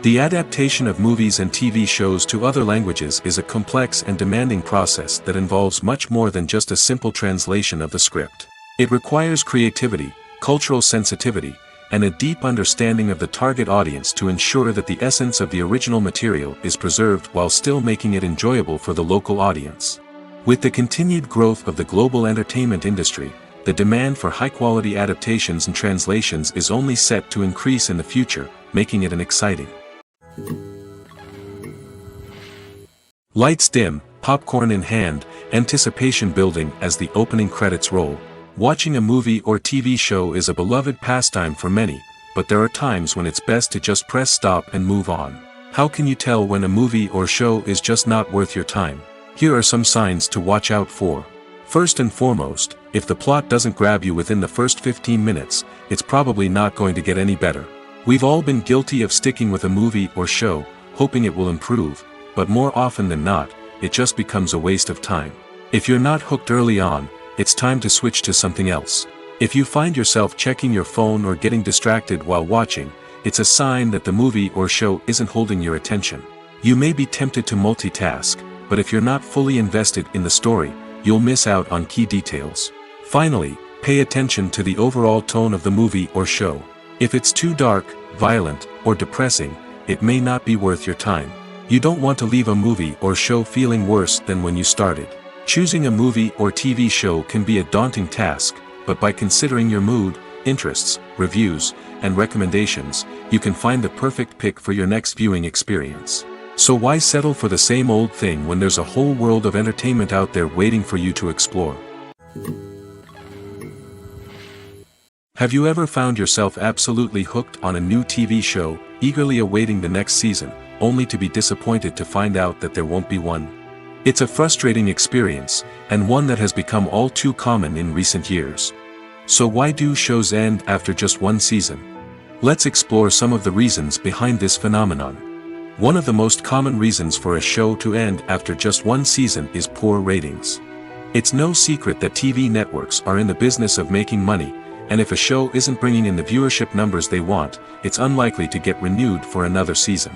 The adaptation of movies and TV shows to other languages is a complex and demanding process that involves much more than just a simple translation of the script. It requires creativity, cultural sensitivity, and a deep understanding of the target audience to ensure that the essence of the original material is preserved while still making it enjoyable for the local audience. With the continued growth of the global entertainment industry, the demand for high-quality adaptations and translations is only set to increase in the future, making it an exciting. Lights dim, popcorn in hand, anticipation building as the opening credits roll. Watching a movie or TV show is a beloved pastime for many, but there are times when it's best to just press stop and move on. How can you tell when a movie or show is just not worth your time? Here are some signs to watch out for. First and foremost, if the plot doesn't grab you within the first 15 minutes, it's probably not going to get any better. We've all been guilty of sticking with a movie or show, hoping it will improve, but more often than not, it just becomes a waste of time. If you're not hooked early on, it's time to switch to something else. If you find yourself checking your phone or getting distracted while watching, it's a sign that the movie or show isn't holding your attention. You may be tempted to multitask, but if you're not fully invested in the story, you'll miss out on key details. Finally, pay attention to the overall tone of the movie or show. If it's too dark, violent, or depressing, it may not be worth your time. You don't want to leave a movie or show feeling worse than when you started. Choosing a movie or TV show can be a daunting task, but by considering your mood, interests, reviews, and recommendations, you can find the perfect pick for your next viewing experience. So why settle for the same old thing when there's a whole world of entertainment out there waiting for you to explore? Have you ever found yourself absolutely hooked on a new TV show, eagerly awaiting the next season, only to be disappointed to find out that there won't be one? It's a frustrating experience, and one that has become all too common in recent years. So why do shows end after just one season? Let's explore some of the reasons behind this phenomenon. One of the most common reasons for a show to end after just one season is poor ratings. It's no secret that TV networks are in the business of making money, and if a show isn't bringing in the viewership numbers they want, it's unlikely to get renewed for another season.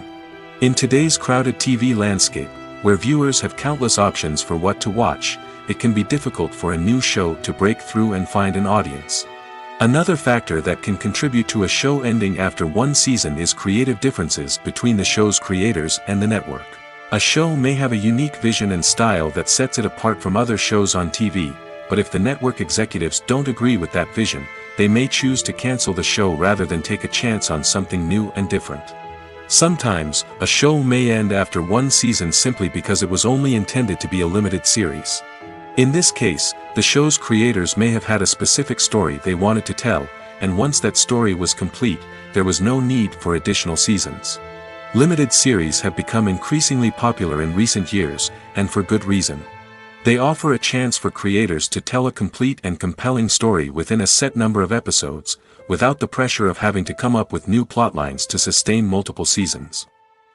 In today's crowded TV landscape, where viewers have countless options for what to watch, it can be difficult for a new show to break through and find an audience. Another factor that can contribute to a show ending after one season is creative differences between the show's creators and the network. A show may have a unique vision and style that sets it apart from other shows on TV, but if the network executives don't agree with that vision, they may choose to cancel the show rather than take a chance on something new and different. Sometimes, a show may end after one season simply because it was only intended to be a limited series. In this case, the show's creators may have had a specific story they wanted to tell, and once that story was complete, there was no need for additional seasons. Limited series have become increasingly popular in recent years, and for good reason. They offer a chance for creators to tell a complete and compelling story within a set number of episodes, without the pressure of having to come up with new plotlines to sustain multiple seasons.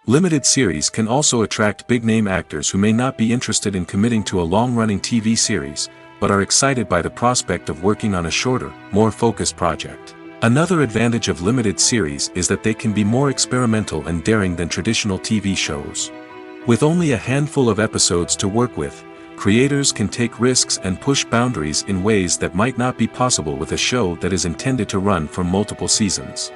Limited series can also attract big-name actors who may not be interested in committing to a long-running TV series, but are excited by the prospect of working on a shorter, more focused project. Another advantage of limited series is that they can be more experimental and daring than traditional TV shows. With only a handful of episodes to work with, creators can take risks and push boundaries in ways that might not be possible with a show that is intended to run for multiple seasons.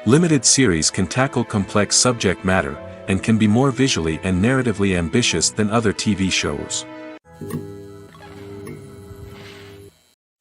Limited series can tackle complex subject matter, and can be more visually and narratively ambitious than other TV shows.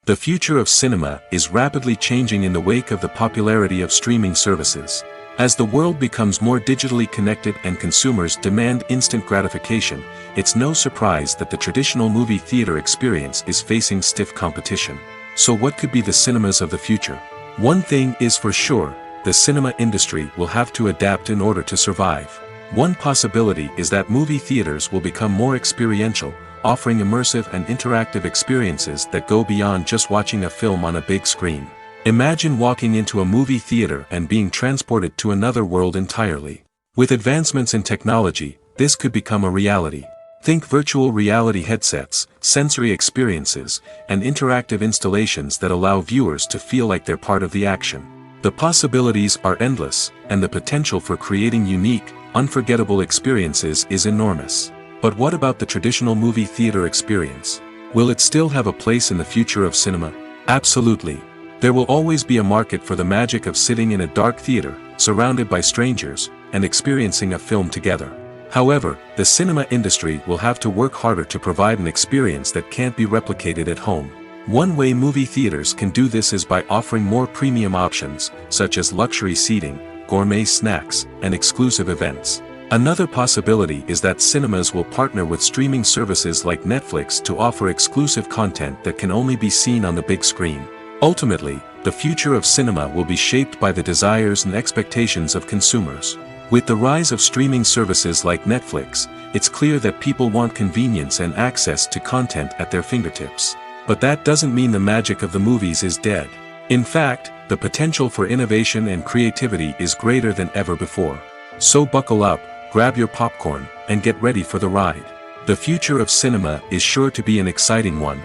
The future of cinema is rapidly changing in the wake of the popularity of streaming services. As the world becomes more digitally connected and consumers demand instant gratification, it's no surprise that the traditional movie theater experience is facing stiff competition. So what could be the cinemas of the future? One thing is for sure, the cinema industry will have to adapt in order to survive. One possibility is that movie theaters will become more experiential, offering immersive and interactive experiences that go beyond just watching a film on a big screen. Imagine walking into a movie theater and being transported to another world entirely. With advancements in technology, this could become a reality. Think virtual reality headsets, sensory experiences, and interactive installations that allow viewers to feel like they're part of the action. The possibilities are endless, and the potential for creating unique, unforgettable experiences is enormous. But what about the traditional movie theater experience? Will it still have a place in the future of cinema? Absolutely. There will always be a market for the magic of sitting in a dark theater, surrounded by strangers, and experiencing a film together. However, the cinema industry will have to work harder to provide an experience that can't be replicated at home. One way movie theaters can do this is by offering more premium options, such as luxury seating, gourmet snacks, and exclusive events. Another possibility is that cinemas will partner with streaming services like Netflix to offer exclusive content that can only be seen on the big screen. Ultimately, the future of cinema will be shaped by the desires and expectations of consumers. With the rise of streaming services like Netflix, it's clear that people want convenience and access to content at their fingertips. But that doesn't mean the magic of the movies is dead. In fact, the potential for innovation and creativity is greater than ever before. So buckle up, grab your popcorn, and get ready for the ride. The future of cinema is sure to be an exciting one.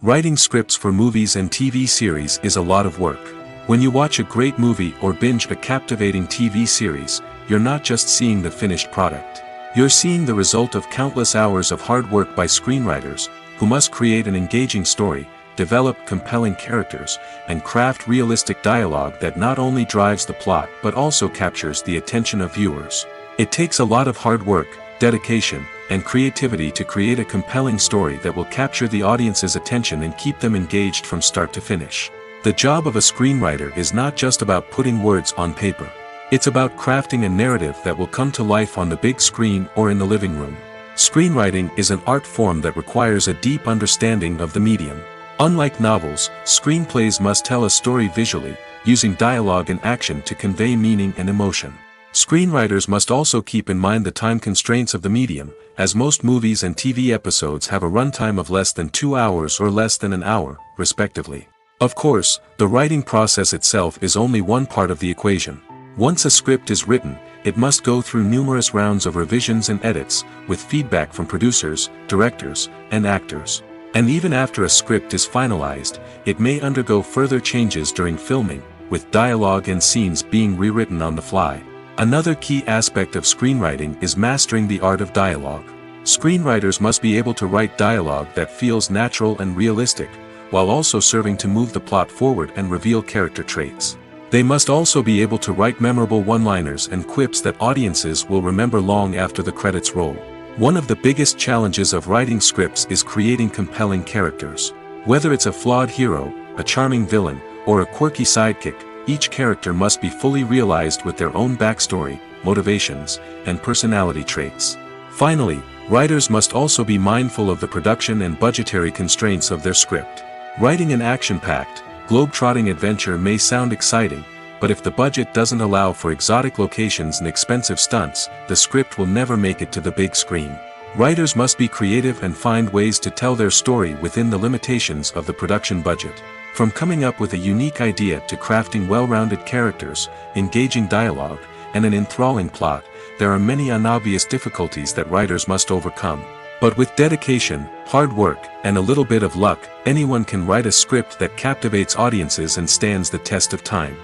Writing scripts for movies and TV series is a lot of work. When you watch a great movie or binge a captivating TV series, you're not just seeing the finished product. You're seeing the result of countless hours of hard work by screenwriters, who must create an engaging story, develop compelling characters, and craft realistic dialogue that not only drives the plot but also captures the attention of viewers. It takes a lot of hard work, dedication, and creativity to create a compelling story that will capture the audience's attention and keep them engaged from start to finish. The job of a screenwriter is not just about putting words on paper. It's about crafting a narrative that will come to life on the big screen or in the living room. Screenwriting is an art form that requires a deep understanding of the medium. Unlike novels, screenplays must tell a story visually, using dialogue and action to convey meaning and emotion. Screenwriters must also keep in mind the time constraints of the medium, as most movies and TV episodes have a runtime of less than 2 hours or less than an hour, respectively. Of course, the writing process itself is only one part of the equation. Once a script is written, it must go through numerous rounds of revisions and edits, with feedback from producers, directors, and actors. And even after a script is finalized, it may undergo further changes during filming, with dialogue and scenes being rewritten on the fly. Another key aspect of screenwriting is mastering the art of dialogue. Screenwriters must be able to write dialogue that feels natural and realistic, while also serving to move the plot forward and reveal character traits. They must also be able to write memorable one-liners and quips that audiences will remember long after the credits roll. One of the biggest challenges of writing scripts is creating compelling characters. Whether it's a flawed hero, a charming villain, or a quirky sidekick, each character must be fully realized with their own backstory, motivations, and personality traits. Finally, writers must also be mindful of the production and budgetary constraints of their script. Writing an action-packed, globe-trotting adventure may sound exciting, but if the budget doesn't allow for exotic locations and expensive stunts, the script will never make it to the big screen. Writers must be creative and find ways to tell their story within the limitations of the production budget. From coming up with a unique idea to crafting well-rounded characters, engaging dialogue, and an enthralling plot, there are many unobvious difficulties that writers must overcome. But with dedication, hard work, and a little bit of luck, anyone can write a script that captivates audiences and stands the test of time.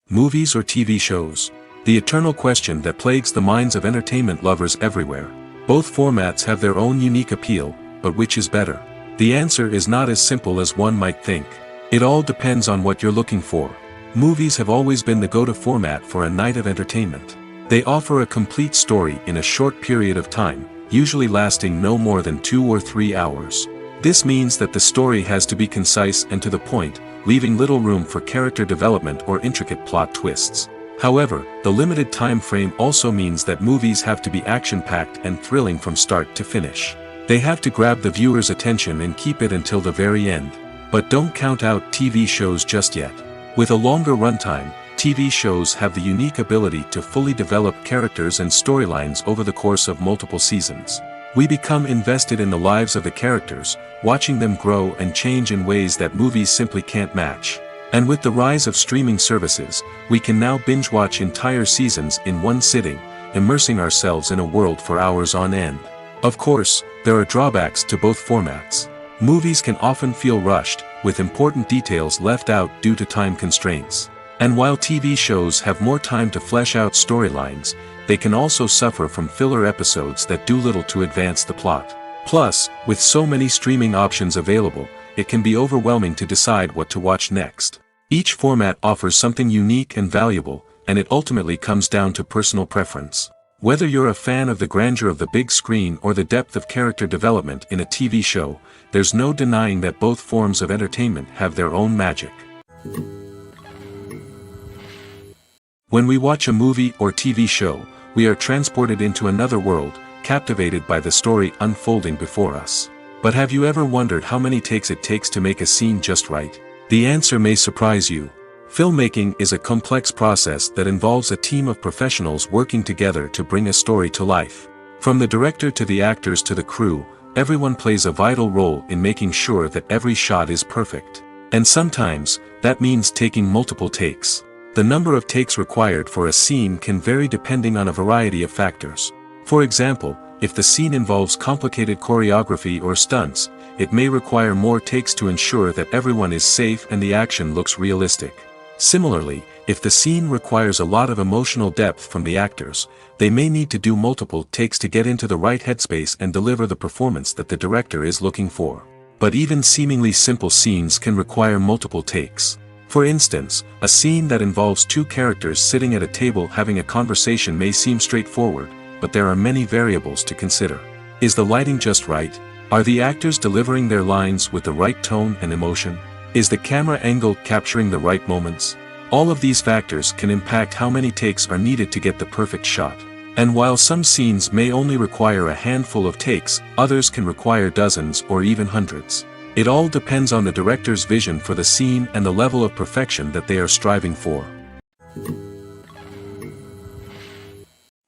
Movies or TV shows? The eternal question that plagues the minds of entertainment lovers everywhere. Both formats have their own unique appeal, but which is better? The answer is not as simple as one might think. It all depends on what you're looking for. Movies have always been the go-to format for a night of entertainment. They offer a complete story in a short period of time, usually lasting no more than 2 or 3 hours. This means that the story has to be concise and to the point, leaving little room for character development or intricate plot twists. However, the limited time frame also means that movies have to be action-packed and thrilling from start to finish. They have to grab the viewer's attention and keep it until the very end. But don't count out TV shows just yet. With a longer runtime, TV shows have the unique ability to fully develop characters and storylines over the course of multiple seasons. We become invested in the lives of the characters, watching them grow and change in ways that movies simply can't match. And with the rise of streaming services, we can now binge-watch entire seasons in one sitting, immersing ourselves in a world for hours on end. Of course, there are drawbacks to both formats. Movies can often feel rushed, with important details left out due to time constraints. And while TV shows have more time to flesh out storylines, they can also suffer from filler episodes that do little to advance the plot. Plus, with so many streaming options available, it can be overwhelming to decide what to watch next. Each format offers something unique and valuable, and it ultimately comes down to personal preference. Whether you're a fan of the grandeur of the big screen or the depth of character development in a TV show, there's no denying that both forms of entertainment have their own magic. When we watch a movie or TV show, we are transported into another world, captivated by the story unfolding before us. But have you ever wondered how many takes it takes to make a scene just right? The answer may surprise you. Filmmaking is a complex process that involves a team of professionals working together to bring a story to life. From the director to the actors to the crew, everyone plays a vital role in making sure that every shot is perfect. And sometimes, that means taking multiple takes. The number of takes required for a scene can vary depending on a variety of factors. For example, if the scene involves complicated choreography or stunts, it may require more takes to ensure that everyone is safe and the action looks realistic. Similarly, if the scene requires a lot of emotional depth from the actors, they may need to do multiple takes to get into the right headspace and deliver the performance that the director is looking for. But even seemingly simple scenes can require multiple takes. For instance, a scene that involves two characters sitting at a table having a conversation may seem straightforward, but there are many variables to consider. Is the lighting just right? Are the actors delivering their lines with the right tone and emotion? Is the camera angle capturing the right moments? All of these factors can impact how many takes are needed to get the perfect shot. And while some scenes may only require a handful of takes, others can require dozens or even hundreds. It all depends on the director's vision for the scene and the level of perfection that they are striving for.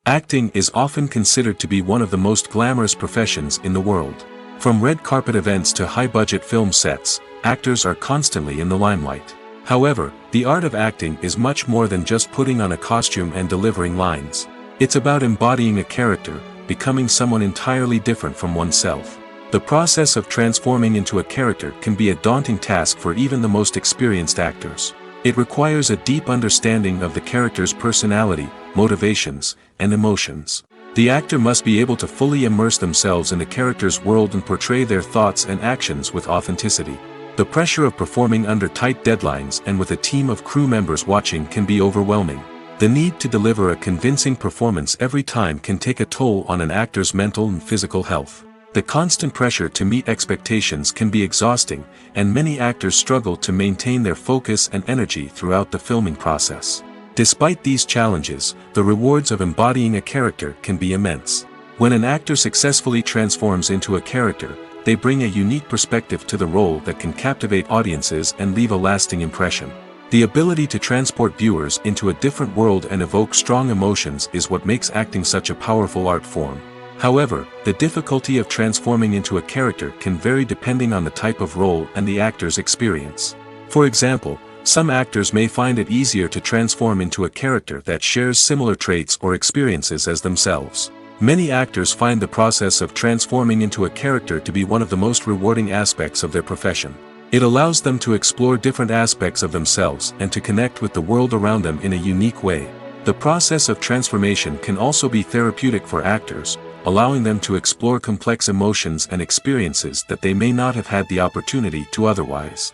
Acting is often considered to be one of the most glamorous professions in the world. From red carpet events to high-budget film sets, actors are constantly in the limelight. However, the art of acting is much more than just putting on a costume and delivering lines. It's about embodying a character, becoming someone entirely different from oneself. The process of transforming into a character can be a daunting task for even the most experienced actors. It requires a deep understanding of the character's personality, motivations, and emotions. The actor must be able to fully immerse themselves in the character's world and portray their thoughts and actions with authenticity. The pressure of performing under tight deadlines and with a team of crew members watching can be overwhelming. The need to deliver a convincing performance every time can take a toll on an actor's mental and physical health. The constant pressure to meet expectations can be exhausting, and many actors struggle to maintain their focus and energy throughout the filming process. Despite these challenges, the rewards of embodying a character can be immense. When an actor successfully transforms into a character, they bring a unique perspective to the role that can captivate audiences and leave a lasting impression. The ability to transport viewers into a different world and evoke strong emotions is what makes acting such a powerful art form. However, the difficulty of transforming into a character can vary depending on the type of role and the actor's experience. For example, some actors may find it easier to transform into a character that shares similar traits or experiences as themselves. Many actors find the process of transforming into a character to be one of the most rewarding aspects of their profession. It allows them to explore different aspects of themselves and to connect with the world around them in a unique way. The process of transformation can also be therapeutic for actors, allowing them to explore complex emotions and experiences that they may not have had the opportunity to otherwise.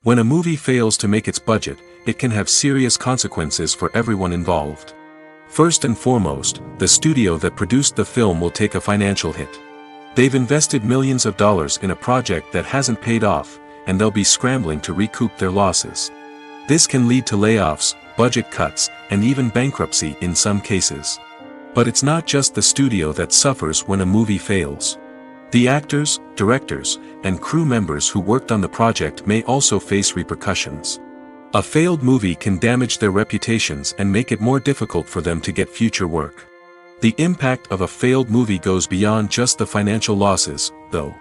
When a movie fails to make its budget, it can have serious consequences for everyone involved. First and foremost, the studio that produced the film will take a financial hit. They've invested millions of dollars in a project that hasn't paid off, and they'll be scrambling to recoup their losses. This can lead to layoffs, budget cuts, and even bankruptcy in some cases. But it's not just the studio that suffers when a movie fails. The actors, directors, and crew members who worked on the project may also face repercussions. A failed movie can damage their reputations and make it more difficult for them to get future work. The impact of a failed movie goes beyond just the financial losses, though.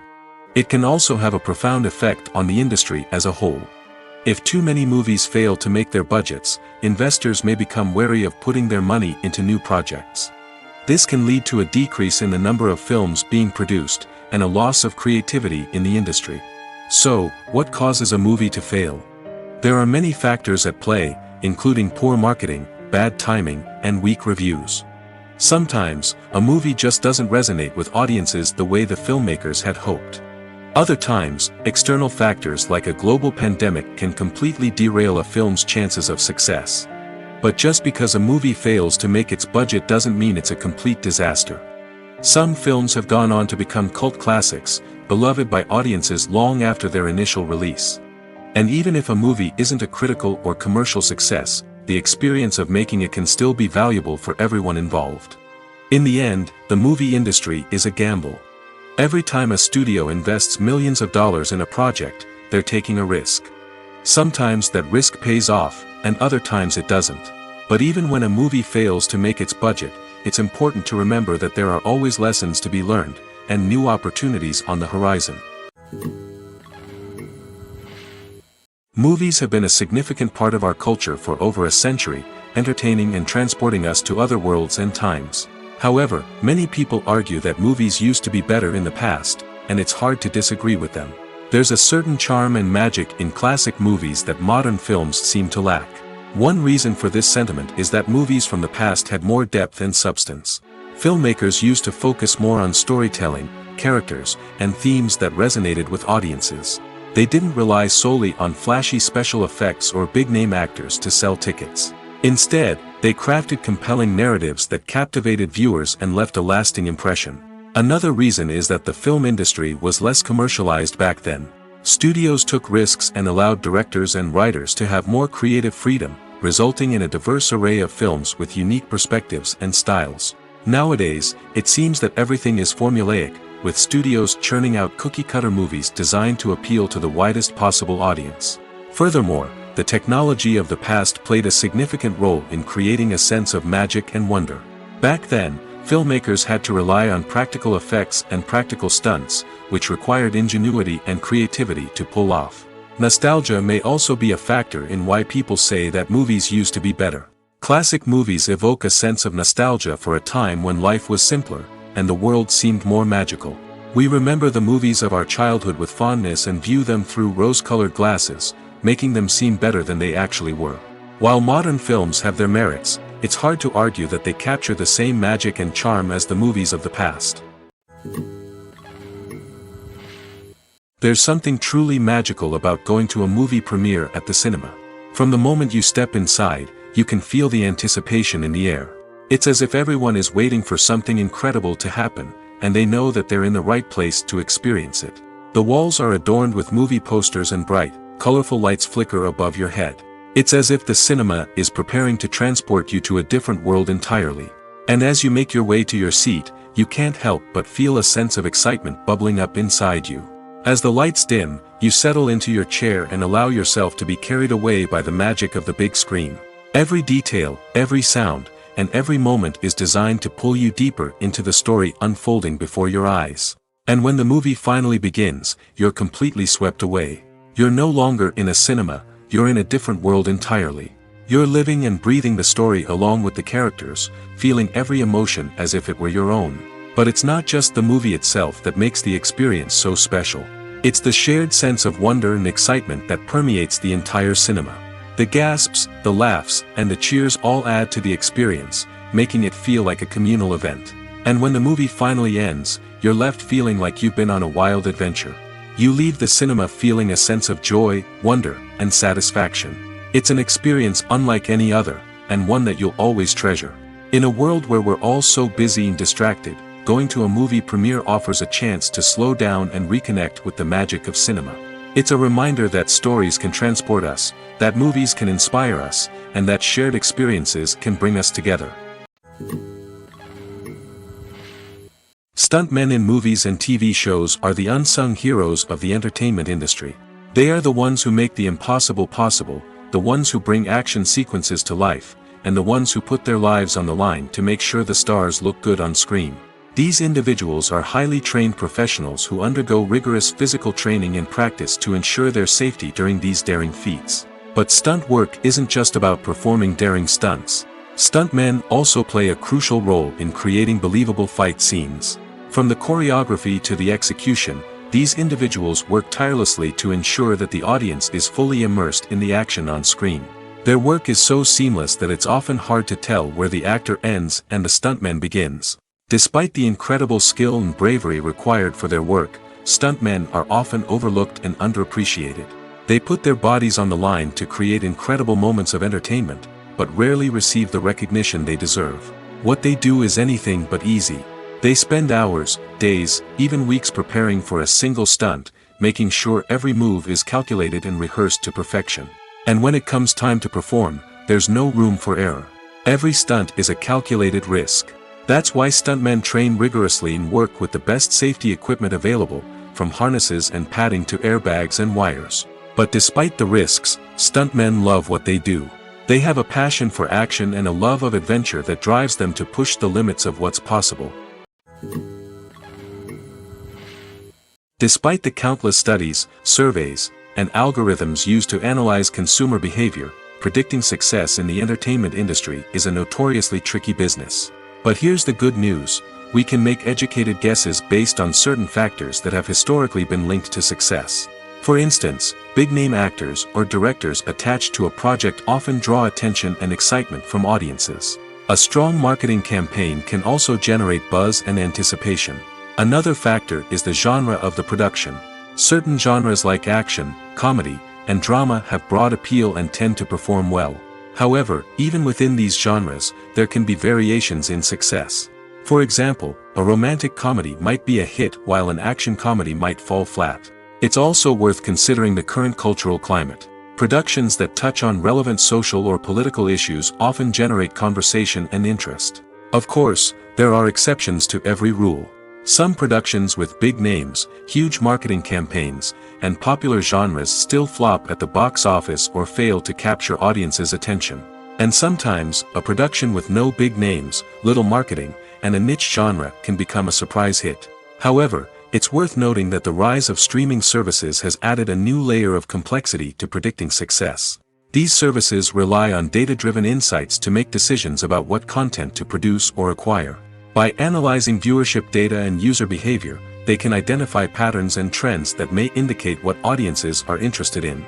It can also have a profound effect on the industry as a whole. If too many movies fail to make their budgets, investors may become wary of putting their money into new projects. This can lead to a decrease in the number of films being produced, and a loss of creativity in the industry. So, what causes a movie to fail? There are many factors at play, including poor marketing, bad timing, and weak reviews. Sometimes, a movie just doesn't resonate with audiences the way the filmmakers had hoped. Other times, external factors like a global pandemic can completely derail a film's chances of success. But just because a movie fails to make its budget doesn't mean it's a complete disaster. Some films have gone on to become cult classics, beloved by audiences long after their initial release. And even if a movie isn't a critical or commercial success, the experience of making it can still be valuable for everyone involved. In the end, the movie industry is a gamble. Every time a studio invests millions of dollars in a project, they're taking a risk. Sometimes that risk pays off, and other times it doesn't. But even when a movie fails to make its budget, it's important to remember that there are always lessons to be learned, and new opportunities on the horizon. Movies have been a significant part of our culture for over a century, entertaining and transporting us to other worlds and times. However, many people argue that movies used to be better in the past, and it's hard to disagree with them. There's a certain charm and magic in classic movies that modern films seem to lack. One reason for this sentiment is that movies from the past had more depth and substance. Filmmakers used to focus more on storytelling, characters, and themes that resonated with audiences. They didn't rely solely on flashy special effects or big-name actors to sell tickets. Instead, they crafted compelling narratives that captivated viewers and left a lasting impression. Another reason is that the film industry was less commercialized back then. Studios took risks and allowed directors and writers to have more creative freedom, resulting in a diverse array of films with unique perspectives and styles. Nowadays, it seems that everything is formulaic, with studios churning out cookie-cutter movies designed to appeal to the widest possible audience. Furthermore, the technology of the past played a significant role in creating a sense of magic and wonder. Back then, filmmakers had to rely on practical effects and practical stunts, which required ingenuity and creativity to pull off. Nostalgia may also be a factor in why people say that movies used to be better. Classic movies evoke a sense of nostalgia for a time when life was simpler, and the world seemed more magical. We remember the movies of our childhood with fondness and view them through rose-colored glasses, making them seem better than they actually were. While modern films have their merits, it's hard to argue that they capture the same magic and charm as the movies of the past. There's something truly magical about going to a movie premiere at the cinema. From the moment you step inside, you can feel the anticipation in the air. It's as if everyone is waiting for something incredible to happen, and they know that they're in the right place to experience it. The walls are adorned with movie posters and bright, colorful lights flicker above your head. It's as if the cinema is preparing to transport you to a different world entirely. And as you make your way to your seat, you can't help but feel a sense of excitement bubbling up inside you. As the lights dim, you settle into your chair and allow yourself to be carried away by the magic of the big screen. Every detail, every sound, and every moment is designed to pull you deeper into the story unfolding before your eyes. And when the movie finally begins, you're completely swept away. You're no longer in a cinema, you're in a different world entirely. You're living and breathing the story along with the characters, feeling every emotion as if it were your own. But it's not just the movie itself that makes the experience so special. It's the shared sense of wonder and excitement that permeates the entire cinema. The gasps, the laughs, and the cheers all add to the experience, making it feel like a communal event. And when the movie finally ends, you're left feeling like you've been on a wild adventure. You leave the cinema feeling a sense of joy, wonder, and satisfaction. It's an experience unlike any other, and one that you'll always treasure. In a world where we're all so busy and distracted, going to a movie premiere offers a chance to slow down and reconnect with the magic of cinema. It's a reminder that stories can transport us, that movies can inspire us, and that shared experiences can bring us together. Stuntmen in movies and TV shows are the unsung heroes of the entertainment industry. They are the ones who make the impossible possible, the ones who bring action sequences to life, and the ones who put their lives on the line to make sure the stars look good on screen. These individuals are highly trained professionals who undergo rigorous physical training and practice to ensure their safety during these daring feats. But stunt work isn't just about performing daring stunts. Stuntmen also play a crucial role in creating believable fight scenes. From the choreography to the execution, these individuals work tirelessly to ensure that the audience is fully immersed in the action on screen. Their work is so seamless that it's often hard to tell where the actor ends and the stuntman begins. Despite the incredible skill and bravery required for their work, stuntmen are often overlooked and underappreciated. They put their bodies on the line to create incredible moments of entertainment, but rarely receive the recognition they deserve. What they do is anything but easy. They spend hours, days, even weeks preparing for a single stunt, making sure every move is calculated and rehearsed to perfection. And when it comes time to perform, there's no room for error. Every stunt is a calculated risk. That's why stuntmen train rigorously and work with the best safety equipment available, from harnesses and padding to airbags and wires. But despite the risks, stuntmen love what they do. They have a passion for action and a love of adventure that drives them to push the limits of what's possible. Despite the countless studies, surveys, and algorithms used to analyze consumer behavior, predicting success in the entertainment industry is a notoriously tricky business. But here's the good news: we can make educated guesses based on certain factors that have historically been linked to success. For instance, big-name actors or directors attached to a project often draw attention and excitement from audiences. A strong marketing campaign can also generate buzz and anticipation. Another factor is the genre of the production. Certain genres like action, comedy, and drama have broad appeal and tend to perform well. However, even within these genres, there can be variations in success. For example, a romantic comedy might be a hit while an action comedy might fall flat. It's also worth considering the current cultural climate. Productions that touch on relevant social or political issues often generate conversation and interest. Of course, there are exceptions to every rule. Some productions with big names, huge marketing campaigns, and popular genres still flop at the box office or fail to capture audiences' attention. And sometimes, a production with no big names, little marketing, and a niche genre can become a surprise hit. However, it's worth noting that the rise of streaming services has added a new layer of complexity to predicting success. These services rely on data-driven insights to make decisions about what content to produce or acquire. By analyzing viewership data and user behavior, they can identify patterns and trends that may indicate what audiences are interested in.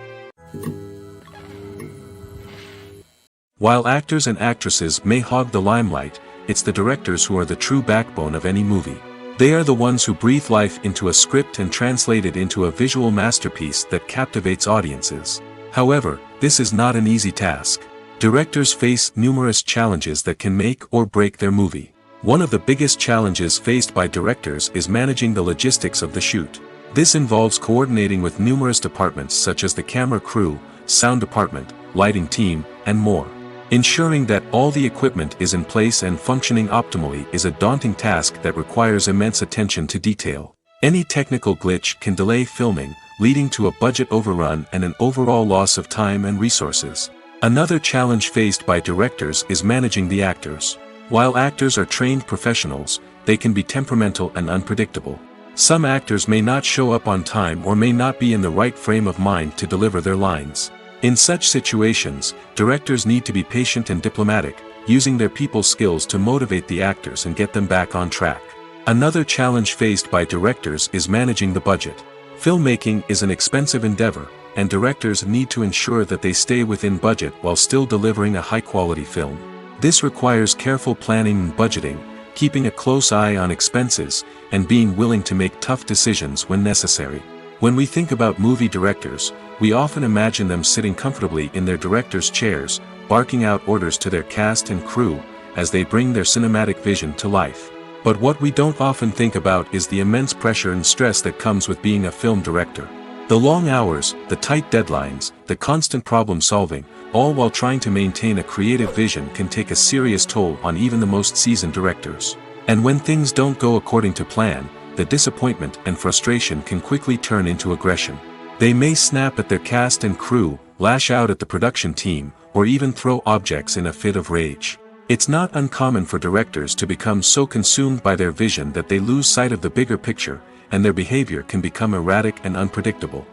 While actors and actresses may hog the limelight, it's the directors who are the true backbone of any movie. They are the ones who breathe life into a script and translate it into a visual masterpiece that captivates audiences. However, this is not an easy task. Directors face numerous challenges that can make or break their movie. One of the biggest challenges faced by directors is managing the logistics of the shoot. This involves coordinating with numerous departments such as the camera crew, sound department, lighting team, and more. Ensuring that all the equipment is in place and functioning optimally is a daunting task that requires immense attention to detail. Any technical glitch can delay filming, leading to a budget overrun and an overall loss of time and resources. Another challenge faced by directors is managing the actors. While actors are trained professionals, they can be temperamental and unpredictable. Some actors may not show up on time or may not be in the right frame of mind to deliver their lines. In such situations, directors need to be patient and diplomatic, using their people skills to motivate the actors and get them back on track. Another challenge faced by directors is managing the budget. Filmmaking is an expensive endeavor, and directors need to ensure that they stay within budget while still delivering a high-quality film. This requires careful planning and budgeting, keeping a close eye on expenses, and being willing to make tough decisions when necessary. When we think about movie directors, we often imagine them sitting comfortably in their director's chairs, barking out orders to their cast and crew, as they bring their cinematic vision to life. But what we don't often think about is the immense pressure and stress that comes with being a film director. The long hours, the tight deadlines, the constant problem solving, all while trying to maintain a creative vision can take a serious toll on even the most seasoned directors. And when things don't go according to plan, the disappointment and frustration can quickly turn into aggression. They may snap at their cast and crew, lash out at the production team, or even throw objects in a fit of rage. It's not uncommon for directors to become so consumed by their vision that they lose sight of the bigger picture, and their behavior can become erratic and unpredictable.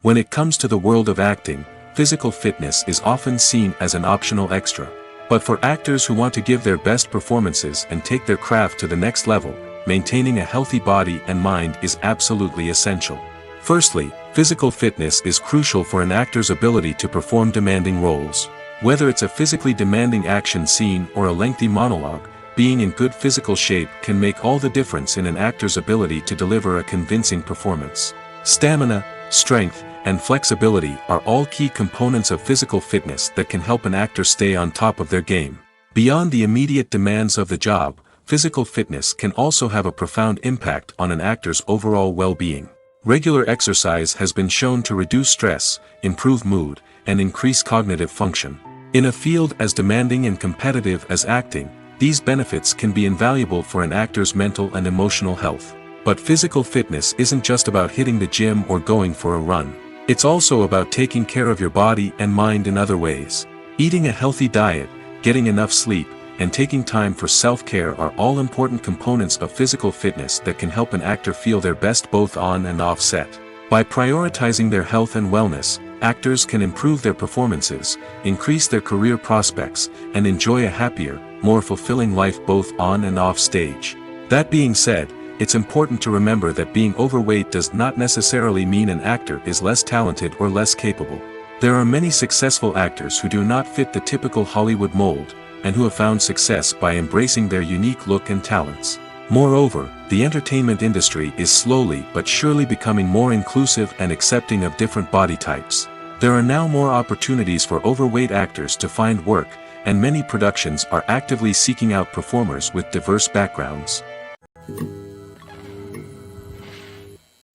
When it comes to the world of acting, physical fitness is often seen as an optional extra. But for actors who want to give their best performances and take their craft to the next level, maintaining a healthy body and mind is absolutely essential. Firstly, physical fitness is crucial for an actor's ability to perform demanding roles. Whether it's a physically demanding action scene or a lengthy monologue, being in good physical shape can make all the difference in an actor's ability to deliver a convincing performance. Stamina, strength, and flexibility are all key components of physical fitness that can help an actor stay on top of their game. Beyond the immediate demands of the job, physical fitness can also have a profound impact on an actor's overall well-being. Regular exercise has been shown to reduce stress, improve mood, and increase cognitive function. In a field as demanding and competitive as acting, these benefits can be invaluable for an actor's mental and emotional health. But physical fitness isn't just about hitting the gym or going for a run. It's also about taking care of your body and mind in other ways. Eating a healthy diet, getting enough sleep, and taking time for self-care are all important components of physical fitness that can help an actor feel their best both on and off set. By prioritizing their health and wellness, actors can improve their performances, increase their career prospects, and enjoy a happier, more fulfilling life both on and off stage. That being said, it's important to remember that being overweight does not necessarily mean an actor is less talented or less capable. There are many successful actors who do not fit the typical Hollywood mold, and who have found success by embracing their unique look and talents. Moreover, the entertainment industry is slowly but surely becoming more inclusive and accepting of different body types. There are now more opportunities for overweight actors to find work, and many productions are actively seeking out performers with diverse backgrounds.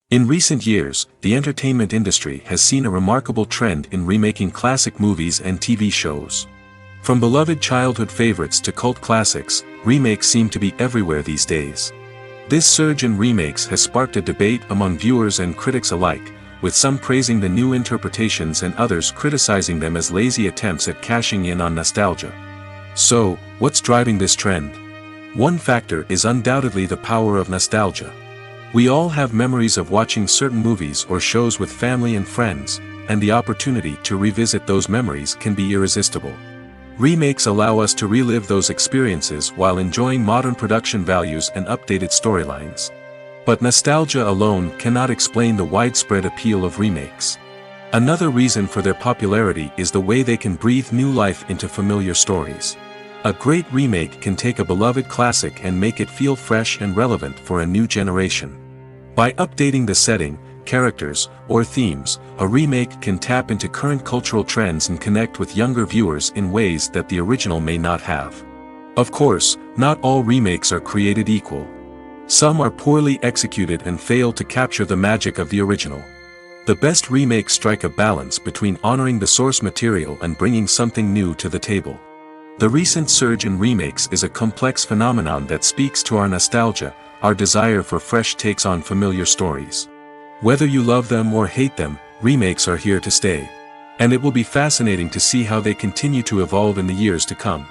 In recent years, the entertainment industry has seen a remarkable trend in remaking classic movies and TV shows. From beloved childhood favorites to cult classics, remakes seem to be everywhere these days. This surge in remakes has sparked a debate among viewers and critics alike, with some praising the new interpretations and others criticizing them as lazy attempts at cashing in on nostalgia. So, what's driving this trend? One factor is undoubtedly the power of nostalgia. We all have memories of watching certain movies or shows with family and friends, and the opportunity to revisit those memories can be irresistible. Remakes allow us to relive those experiences while enjoying modern production values and updated storylines. But nostalgia alone cannot explain the widespread appeal of remakes. Another reason for their popularity is the way they can breathe new life into familiar stories. A great remake can take a beloved classic and make it feel fresh and relevant for a new generation. By updating the setting, characters, or themes, a remake can tap into current cultural trends and connect with younger viewers in ways that the original may not have. Of course, not all remakes are created equal. Some are poorly executed and fail to capture the magic of the original. The best remakes strike a balance between honoring the source material and bringing something new to the table. The recent surge in remakes is a complex phenomenon that speaks to our nostalgia, our desire for fresh takes on familiar stories. Whether you love them or hate them, remakes are here to stay. And it will be fascinating to see how they continue to evolve in the years to come.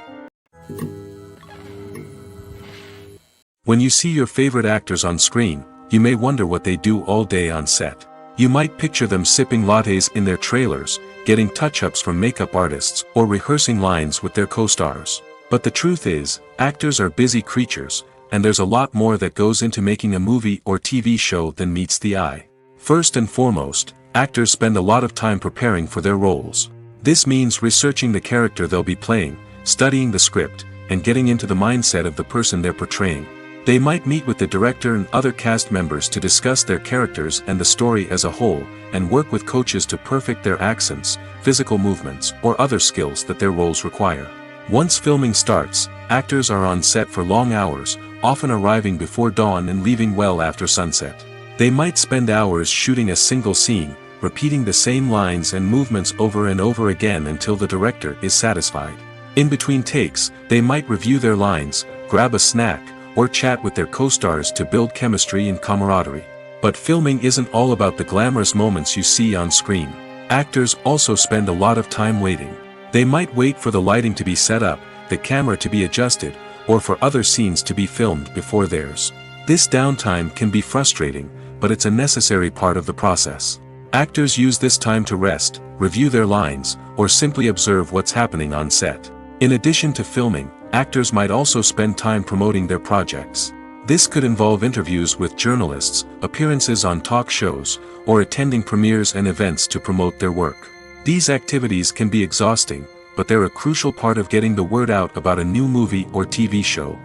When you see your favorite actors on screen, you may wonder what they do all day on set. You might picture them sipping lattes in their trailers, getting touch-ups from makeup artists, or rehearsing lines with their co-stars. But the truth is, actors are busy creatures, and there's a lot more that goes into making a movie or TV show than meets the eye. First and foremost, actors spend a lot of time preparing for their roles. This means researching the character they'll be playing, studying the script, and getting into the mindset of the person they're portraying. They might meet with the director and other cast members to discuss their characters and the story as a whole, and work with coaches to perfect their accents, physical movements, or other skills that their roles require. Once filming starts, actors are on set for long hours, often arriving before dawn and leaving well after sunset. They might spend hours shooting a single scene, repeating the same lines and movements over and over again until the director is satisfied. In between takes, they might review their lines, grab a snack, or chat with their co-stars to build chemistry and camaraderie. But filming isn't all about the glamorous moments you see on screen. Actors also spend a lot of time waiting. They might wait for the lighting to be set up, the camera to be adjusted, or for other scenes to be filmed before theirs. This downtime can be frustrating, but it's a necessary part of the process. Actors use this time to rest, review their lines, or simply observe what's happening on set. In addition to filming, actors might also spend time promoting their projects. This could involve interviews with journalists, appearances on talk shows, or attending premieres and events to promote their work. These activities can be exhausting, but they're a crucial part of getting the word out about a new movie or TV show.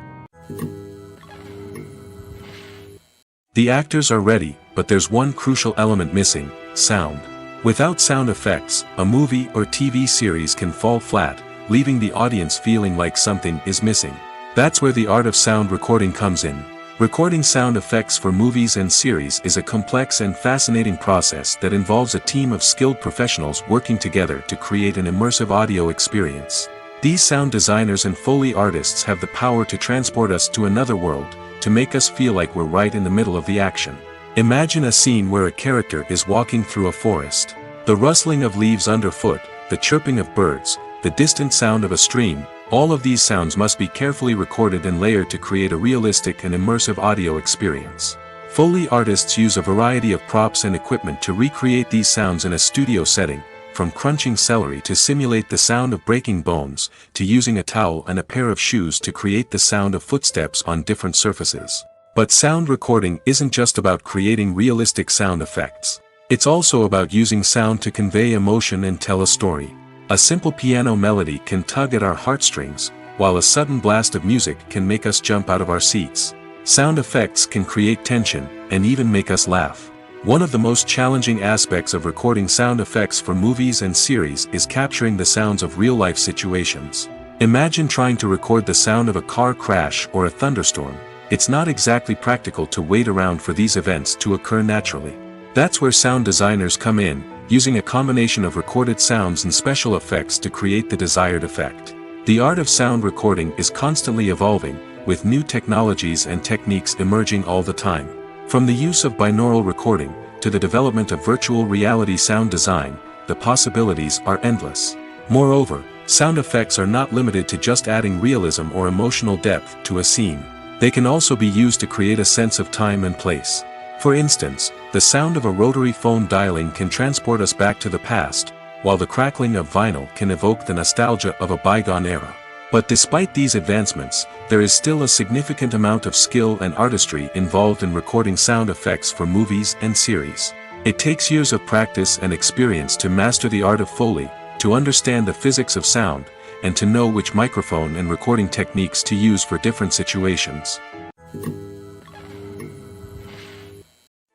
The actors are ready, but there's one crucial element missing: sound. Without sound effects, a movie or TV series can fall flat, leaving the audience feeling like something is missing. That's where the art of sound recording comes in. Recording sound effects for movies and series is a complex and fascinating process that involves a team of skilled professionals working together to create an immersive audio experience. These sound designers and Foley artists have the power to transport us to another world, to make us feel like we're right in the middle of the action. Imagine a scene where a character is walking through a forest. The rustling of leaves underfoot, the chirping of birds, the distant sound of a stream, all of these sounds must be carefully recorded and layered to create a realistic and immersive audio experience. Foley artists use a variety of props and equipment to recreate these sounds in a studio setting, from crunching celery to simulate the sound of breaking bones, to using a towel and a pair of shoes to create the sound of footsteps on different surfaces. But sound recording isn't just about creating realistic sound effects. It's also about using sound to convey emotion and tell a story. A simple piano melody can tug at our heartstrings, while a sudden blast of music can make us jump out of our seats. Sound effects can create tension, and even make us laugh. One of the most challenging aspects of recording sound effects for movies and series is capturing the sounds of real-life situations. Imagine trying to record the sound of a car crash or a thunderstorm. It's not exactly practical to wait around for these events to occur naturally. That's where sound designers come in, using a combination of recorded sounds and special effects to create the desired effect. The art of sound recording is constantly evolving, with new technologies and techniques emerging all the time. From the use of binaural recording, to the development of virtual reality sound design, the possibilities are endless. Moreover, sound effects are not limited to just adding realism or emotional depth to a scene. They can also be used to create a sense of time and place. For instance, the sound of a rotary phone dialing can transport us back to the past, while the crackling of vinyl can evoke the nostalgia of a bygone era. But despite these advancements, there is still a significant amount of skill and artistry involved in recording sound effects for movies and series. It takes years of practice and experience to master the art of Foley, to understand the physics of sound, and to know which microphone and recording techniques to use for different situations.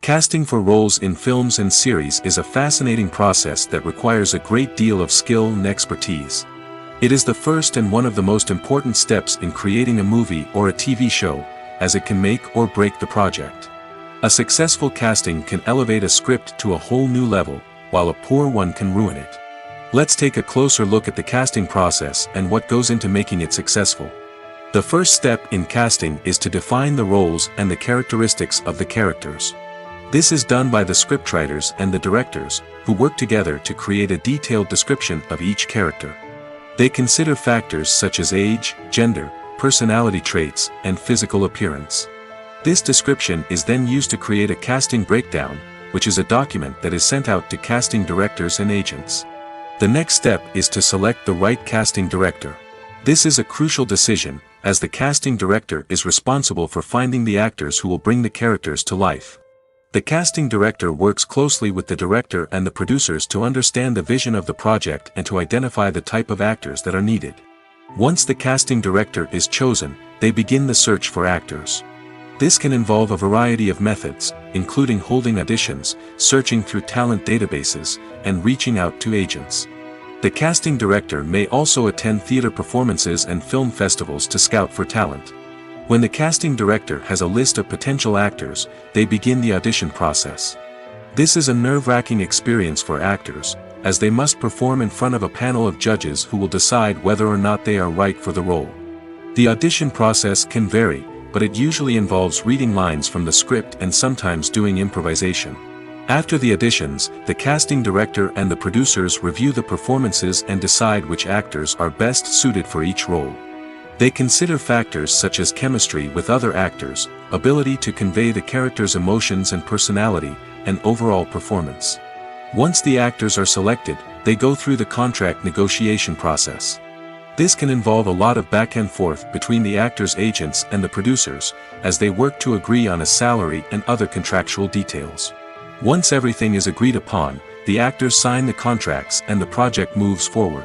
Casting for roles in films and series is a fascinating process that requires a great deal of skill and expertise. It is the first and one of the most important steps in creating a movie or a TV show, as it can make or break the project. A successful casting can elevate a script to a whole new level, while a poor one can ruin it. Let's take a closer look at the casting process and what goes into making it successful. The first step in casting is to define the roles and the characteristics of the characters. This is done by the scriptwriters and the directors, who work together to create a detailed description of each character. They consider factors such as age, gender, personality traits, and physical appearance. This description is then used to create a casting breakdown, which is a document that is sent out to casting directors and agents. The next step is to select the right casting director. This is a crucial decision, as the casting director is responsible for finding the actors who will bring the characters to life. The casting director works closely with the director and the producers to understand the vision of the project and to identify the type of actors that are needed. Once the casting director is chosen, they begin the search for actors. This can involve a variety of methods, including holding auditions, searching through talent databases, and reaching out to agents. The casting director may also attend theater performances and film festivals to scout for talent. When the casting director has a list of potential actors, they begin the audition process. This is a nerve-wracking experience for actors, as they must perform in front of a panel of judges who will decide whether or not they are right for the role. The audition process can vary, but it usually involves reading lines from the script and sometimes doing improvisation. After the auditions, the casting director and the producers review the performances and decide which actors are best suited for each role. They consider factors such as chemistry with other actors, ability to convey the character's emotions and personality, and overall performance. Once the actors are selected, they go through the contract negotiation process. This can involve a lot of back and forth between the actors' agents and the producers, as they work to agree on a salary and other contractual details. Once everything is agreed upon, the actors sign the contracts and the project moves forward.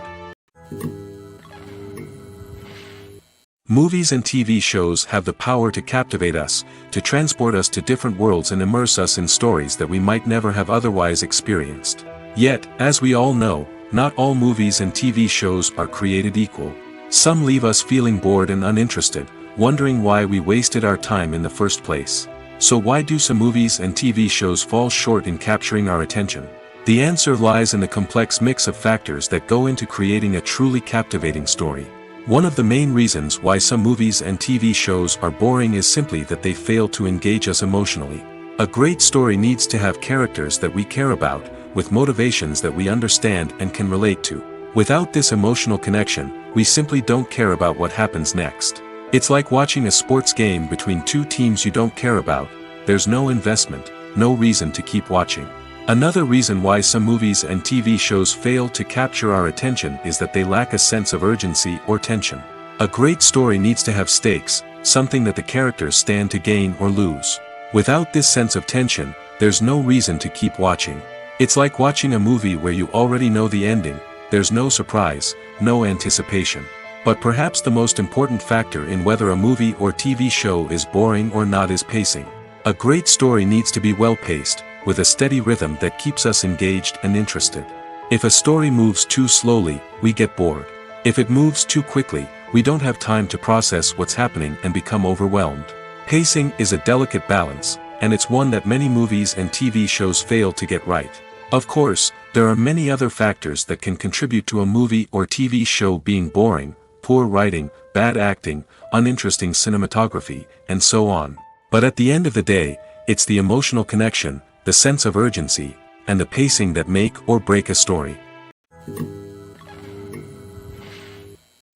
Movies and TV shows have the power to captivate us, to transport us to different worlds and immerse us in stories that we might never have otherwise experienced. Yet, as we all know, not all movies and TV shows are created equal. Some leave us feeling bored and uninterested, wondering why we wasted our time in the first place. So why do some movies and TV shows fall short in capturing our attention? The answer lies in the complex mix of factors that go into creating a truly captivating story. One of the main reasons why some movies and TV shows are boring is simply that they fail to engage us emotionally. A great story needs to have characters that we care about, with motivations that we understand and can relate to. Without this emotional connection, we simply don't care about what happens next. It's like watching a sports game between two teams you don't care about. There's no investment, no reason to keep watching. Another reason why some movies and TV shows fail to capture our attention is that they lack a sense of urgency or tension. A great story needs to have stakes, something that the characters stand to gain or lose. Without this sense of tension, there's no reason to keep watching. It's like watching a movie where you already know the ending. There's no surprise, no anticipation. But perhaps the most important factor in whether a movie or TV show is boring or not is pacing. A great story needs to be well-paced, with a steady rhythm that keeps us engaged and interested. If a story moves too slowly, we get bored. If it moves too quickly, we don't have time to process what's happening and become overwhelmed. Pacing is a delicate balance, and it's one that many movies and TV shows fail to get right. Of course, there are many other factors that can contribute to a movie or TV show being boring: poor writing, bad acting, uninteresting cinematography, and so on. But at the end of the day, it's the emotional connection, the sense of urgency, and the pacing that make or break a story.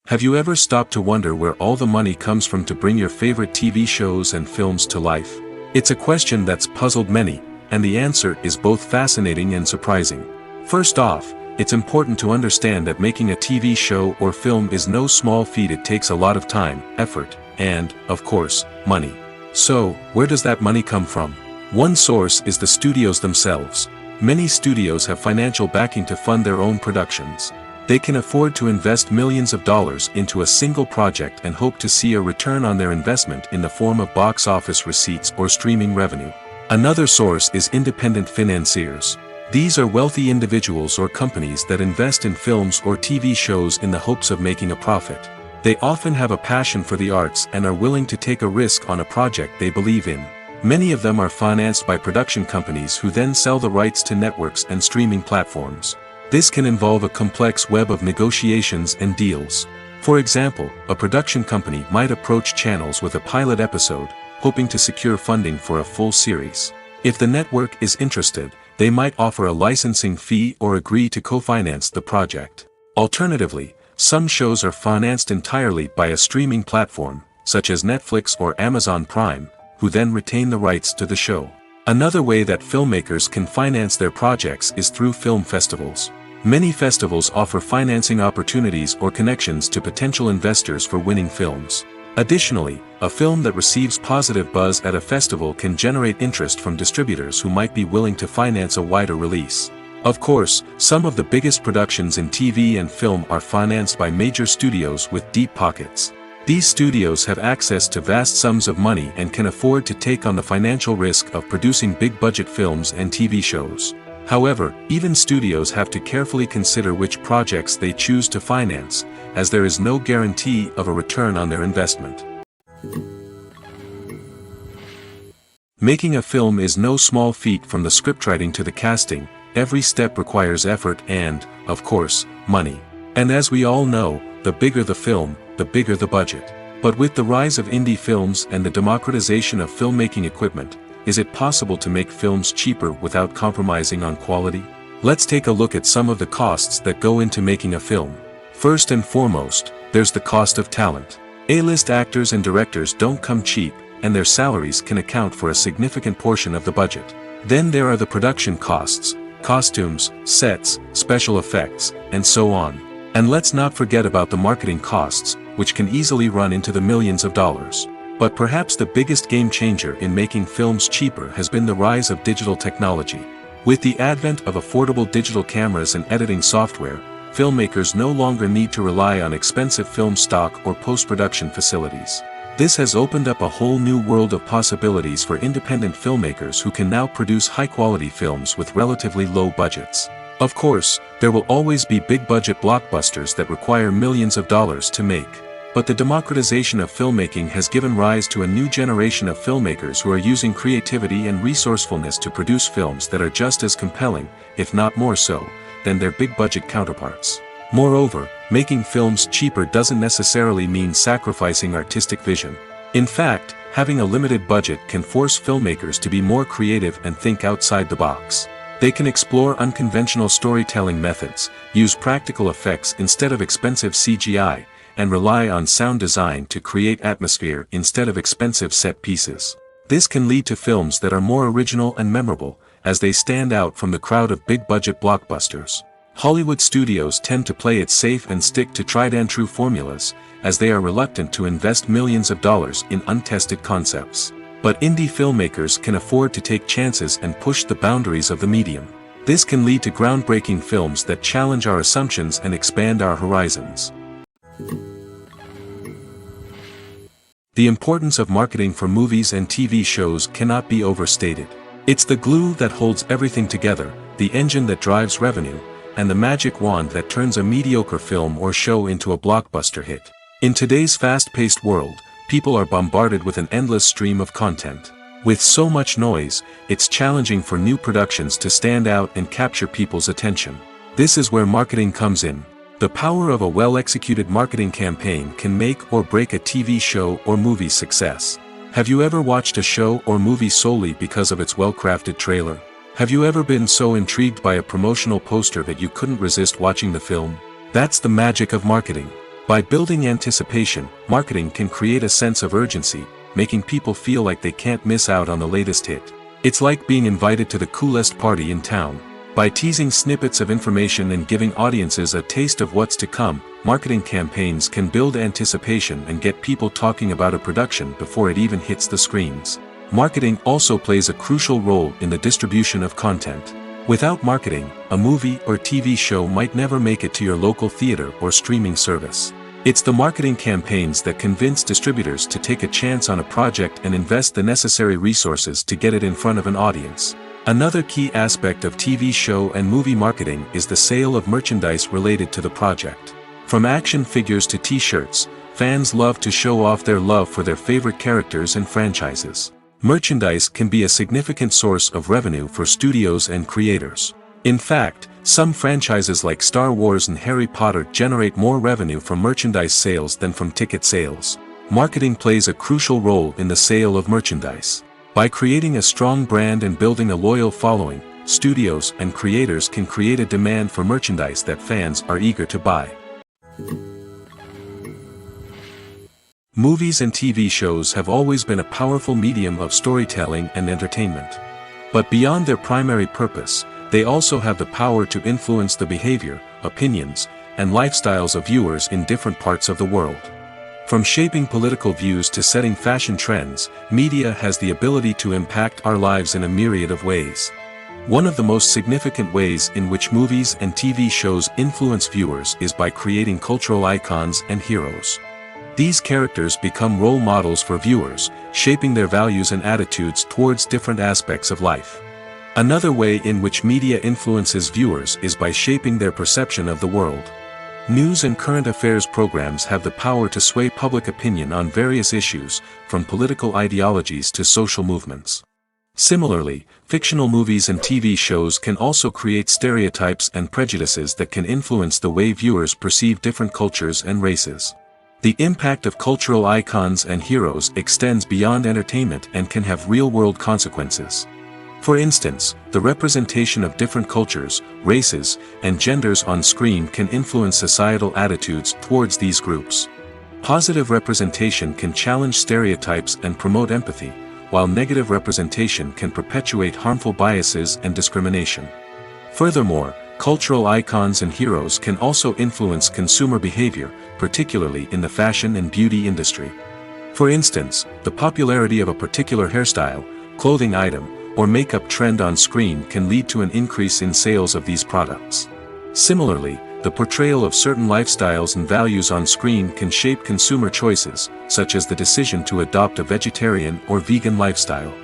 Have you ever stopped to wonder where all the money comes from to bring your favorite TV shows and films to life? It's a question that's puzzled many, and the answer is both fascinating and surprising. First off, it's important to understand that making a TV show or film is no small feat. It takes a lot of time, effort, and, of course, money. So, where does that money come from? One source is the studios themselves. Many studios have financial backing to fund their own productions. They can afford to invest millions of dollars into a single project and hope to see a return on their investment in the form of box office receipts or streaming revenue. Another source is independent financiers. These are wealthy individuals or companies that invest in films or TV shows in the hopes of making a profit. They often have a passion for the arts and are willing to take a risk on a project they believe in. Many of them are financed by production companies who then sell the rights to networks and streaming platforms. This can involve a complex web of negotiations and deals. For example, a production company might approach channels with a pilot episode, hoping to secure funding for a full series. If the network is interested, they might offer a licensing fee or agree to co-finance the project. Alternatively, some shows are financed entirely by a streaming platform, such as Netflix or Amazon Prime, who then retain the rights to the show. Another way that filmmakers can finance their projects is through film festivals. Many festivals offer financing opportunities or connections to potential investors for winning films. Additionally, a film that receives positive buzz at a festival can generate interest from distributors who might be willing to finance a wider release. Of course, some of the biggest productions in TV and film are financed by major studios with deep pockets. These studios have access to vast sums of money and can afford to take on the financial risk of producing big-budget films and TV shows. However, even studios have to carefully consider which projects they choose to finance, as there is no guarantee of a return on their investment. Making a film is no small feat. From the scriptwriting to the casting, every step requires effort and, of course, money. And as we all know, the bigger the film, the bigger the budget. But with the rise of indie films and the democratization of filmmaking equipment, is it possible to make films cheaper without compromising on quality? Let's take a look at some of the costs that go into making a film. First and foremost, there's the cost of talent. A-list actors and directors don't come cheap, and their salaries can account for a significant portion of the budget. Then there are the production costs, costumes, sets, special effects, and so on. And let's not forget about the marketing costs, which can easily run into the millions of dollars. But perhaps the biggest game changer in making films cheaper has been the rise of digital technology. With the advent of affordable digital cameras and editing software, filmmakers no longer need to rely on expensive film stock or post-production facilities. This has opened up a whole new world of possibilities for independent filmmakers who can now produce high-quality films with relatively low budgets. Of course, there will always be big-budget blockbusters that require millions of dollars to make. But the democratization of filmmaking has given rise to a new generation of filmmakers who are using creativity and resourcefulness to produce films that are just as compelling, if not more so, than their big-budget counterparts. Moreover, making films cheaper doesn't necessarily mean sacrificing artistic vision. In fact, having a limited budget can force filmmakers to be more creative and think outside the box. They can explore unconventional storytelling methods, use practical effects instead of expensive CGI, and rely on sound design to create atmosphere instead of expensive set pieces. This can lead to films that are more original and memorable, as they stand out from the crowd of big-budget blockbusters. Hollywood studios tend to play it safe and stick to tried-and-true formulas, as they are reluctant to invest millions of dollars in untested concepts. But indie filmmakers can afford to take chances and push the boundaries of the medium. This can lead to groundbreaking films that challenge our assumptions and expand our horizons. The importance of marketing for movies and TV shows cannot be overstated. It's the glue that holds everything together, the engine that drives revenue, and the magic wand that turns a mediocre film or show into a blockbuster hit. In today's fast-paced world, people are bombarded with an endless stream of content. With so much noise, it's challenging for new productions to stand out and capture people's attention. This is where marketing comes in. The power of a well-executed marketing campaign can make or break a TV show or movie's success. Have you ever watched a show or movie solely because of its well-crafted trailer? Have you ever been so intrigued by a promotional poster that you couldn't resist watching the film? That's the magic of marketing. By building anticipation, marketing can create a sense of urgency, making people feel like they can't miss out on the latest hit. It's like being invited to the coolest party in town. By teasing snippets of information and giving audiences a taste of what's to come, marketing campaigns can build anticipation and get people talking about a production before it even hits the screens. Marketing also plays a crucial role in the distribution of content. Without marketing, a movie or TV show might never make it to your local theater or streaming service. It's the marketing campaigns that convince distributors to take a chance on a project and invest the necessary resources to get it in front of an audience. Another key aspect of TV show and movie marketing is the sale of merchandise related to the project. From action figures to t-shirts, fans love to show off their love for their favorite characters and franchises. Merchandise can be a significant source of revenue for studios and creators. In fact, some franchises like Star Wars and Harry Potter generate more revenue from merchandise sales than from ticket sales. Marketing plays a crucial role in the sale of merchandise. By creating a strong brand and building a loyal following, studios and creators can create a demand for merchandise that fans are eager to buy. Movies and TV shows have always been a powerful medium of storytelling and entertainment. But beyond their primary purpose, they also have the power to influence the behavior, opinions, and lifestyles of viewers in different parts of the world. From shaping political views to setting fashion trends, media has the ability to impact our lives in a myriad of ways. One of the most significant ways in which movies and TV shows influence viewers is by creating cultural icons and heroes. These characters become role models for viewers, shaping their values and attitudes towards different aspects of life. Another way in which media influences viewers is by shaping their perception of the world. News and current affairs programs have the power to sway public opinion on various issues, from political ideologies to social movements. Similarly, fictional movies and TV shows can also create stereotypes and prejudices that can influence the way viewers perceive different cultures and races. The impact of cultural icons and heroes extends beyond entertainment and can have real-world consequences. For instance, the representation of different cultures, races, and genders on screen can influence societal attitudes towards these groups. Positive representation can challenge stereotypes and promote empathy, while negative representation can perpetuate harmful biases and discrimination. Furthermore, cultural icons and heroes can also influence consumer behavior, particularly in the fashion and beauty industry. For instance, the popularity of a particular hairstyle, clothing item, or makeup trend on screen can lead to an increase in sales of these products. Similarly, the portrayal of certain lifestyles and values on screen can shape consumer choices, such as the decision to adopt a vegetarian or vegan lifestyle.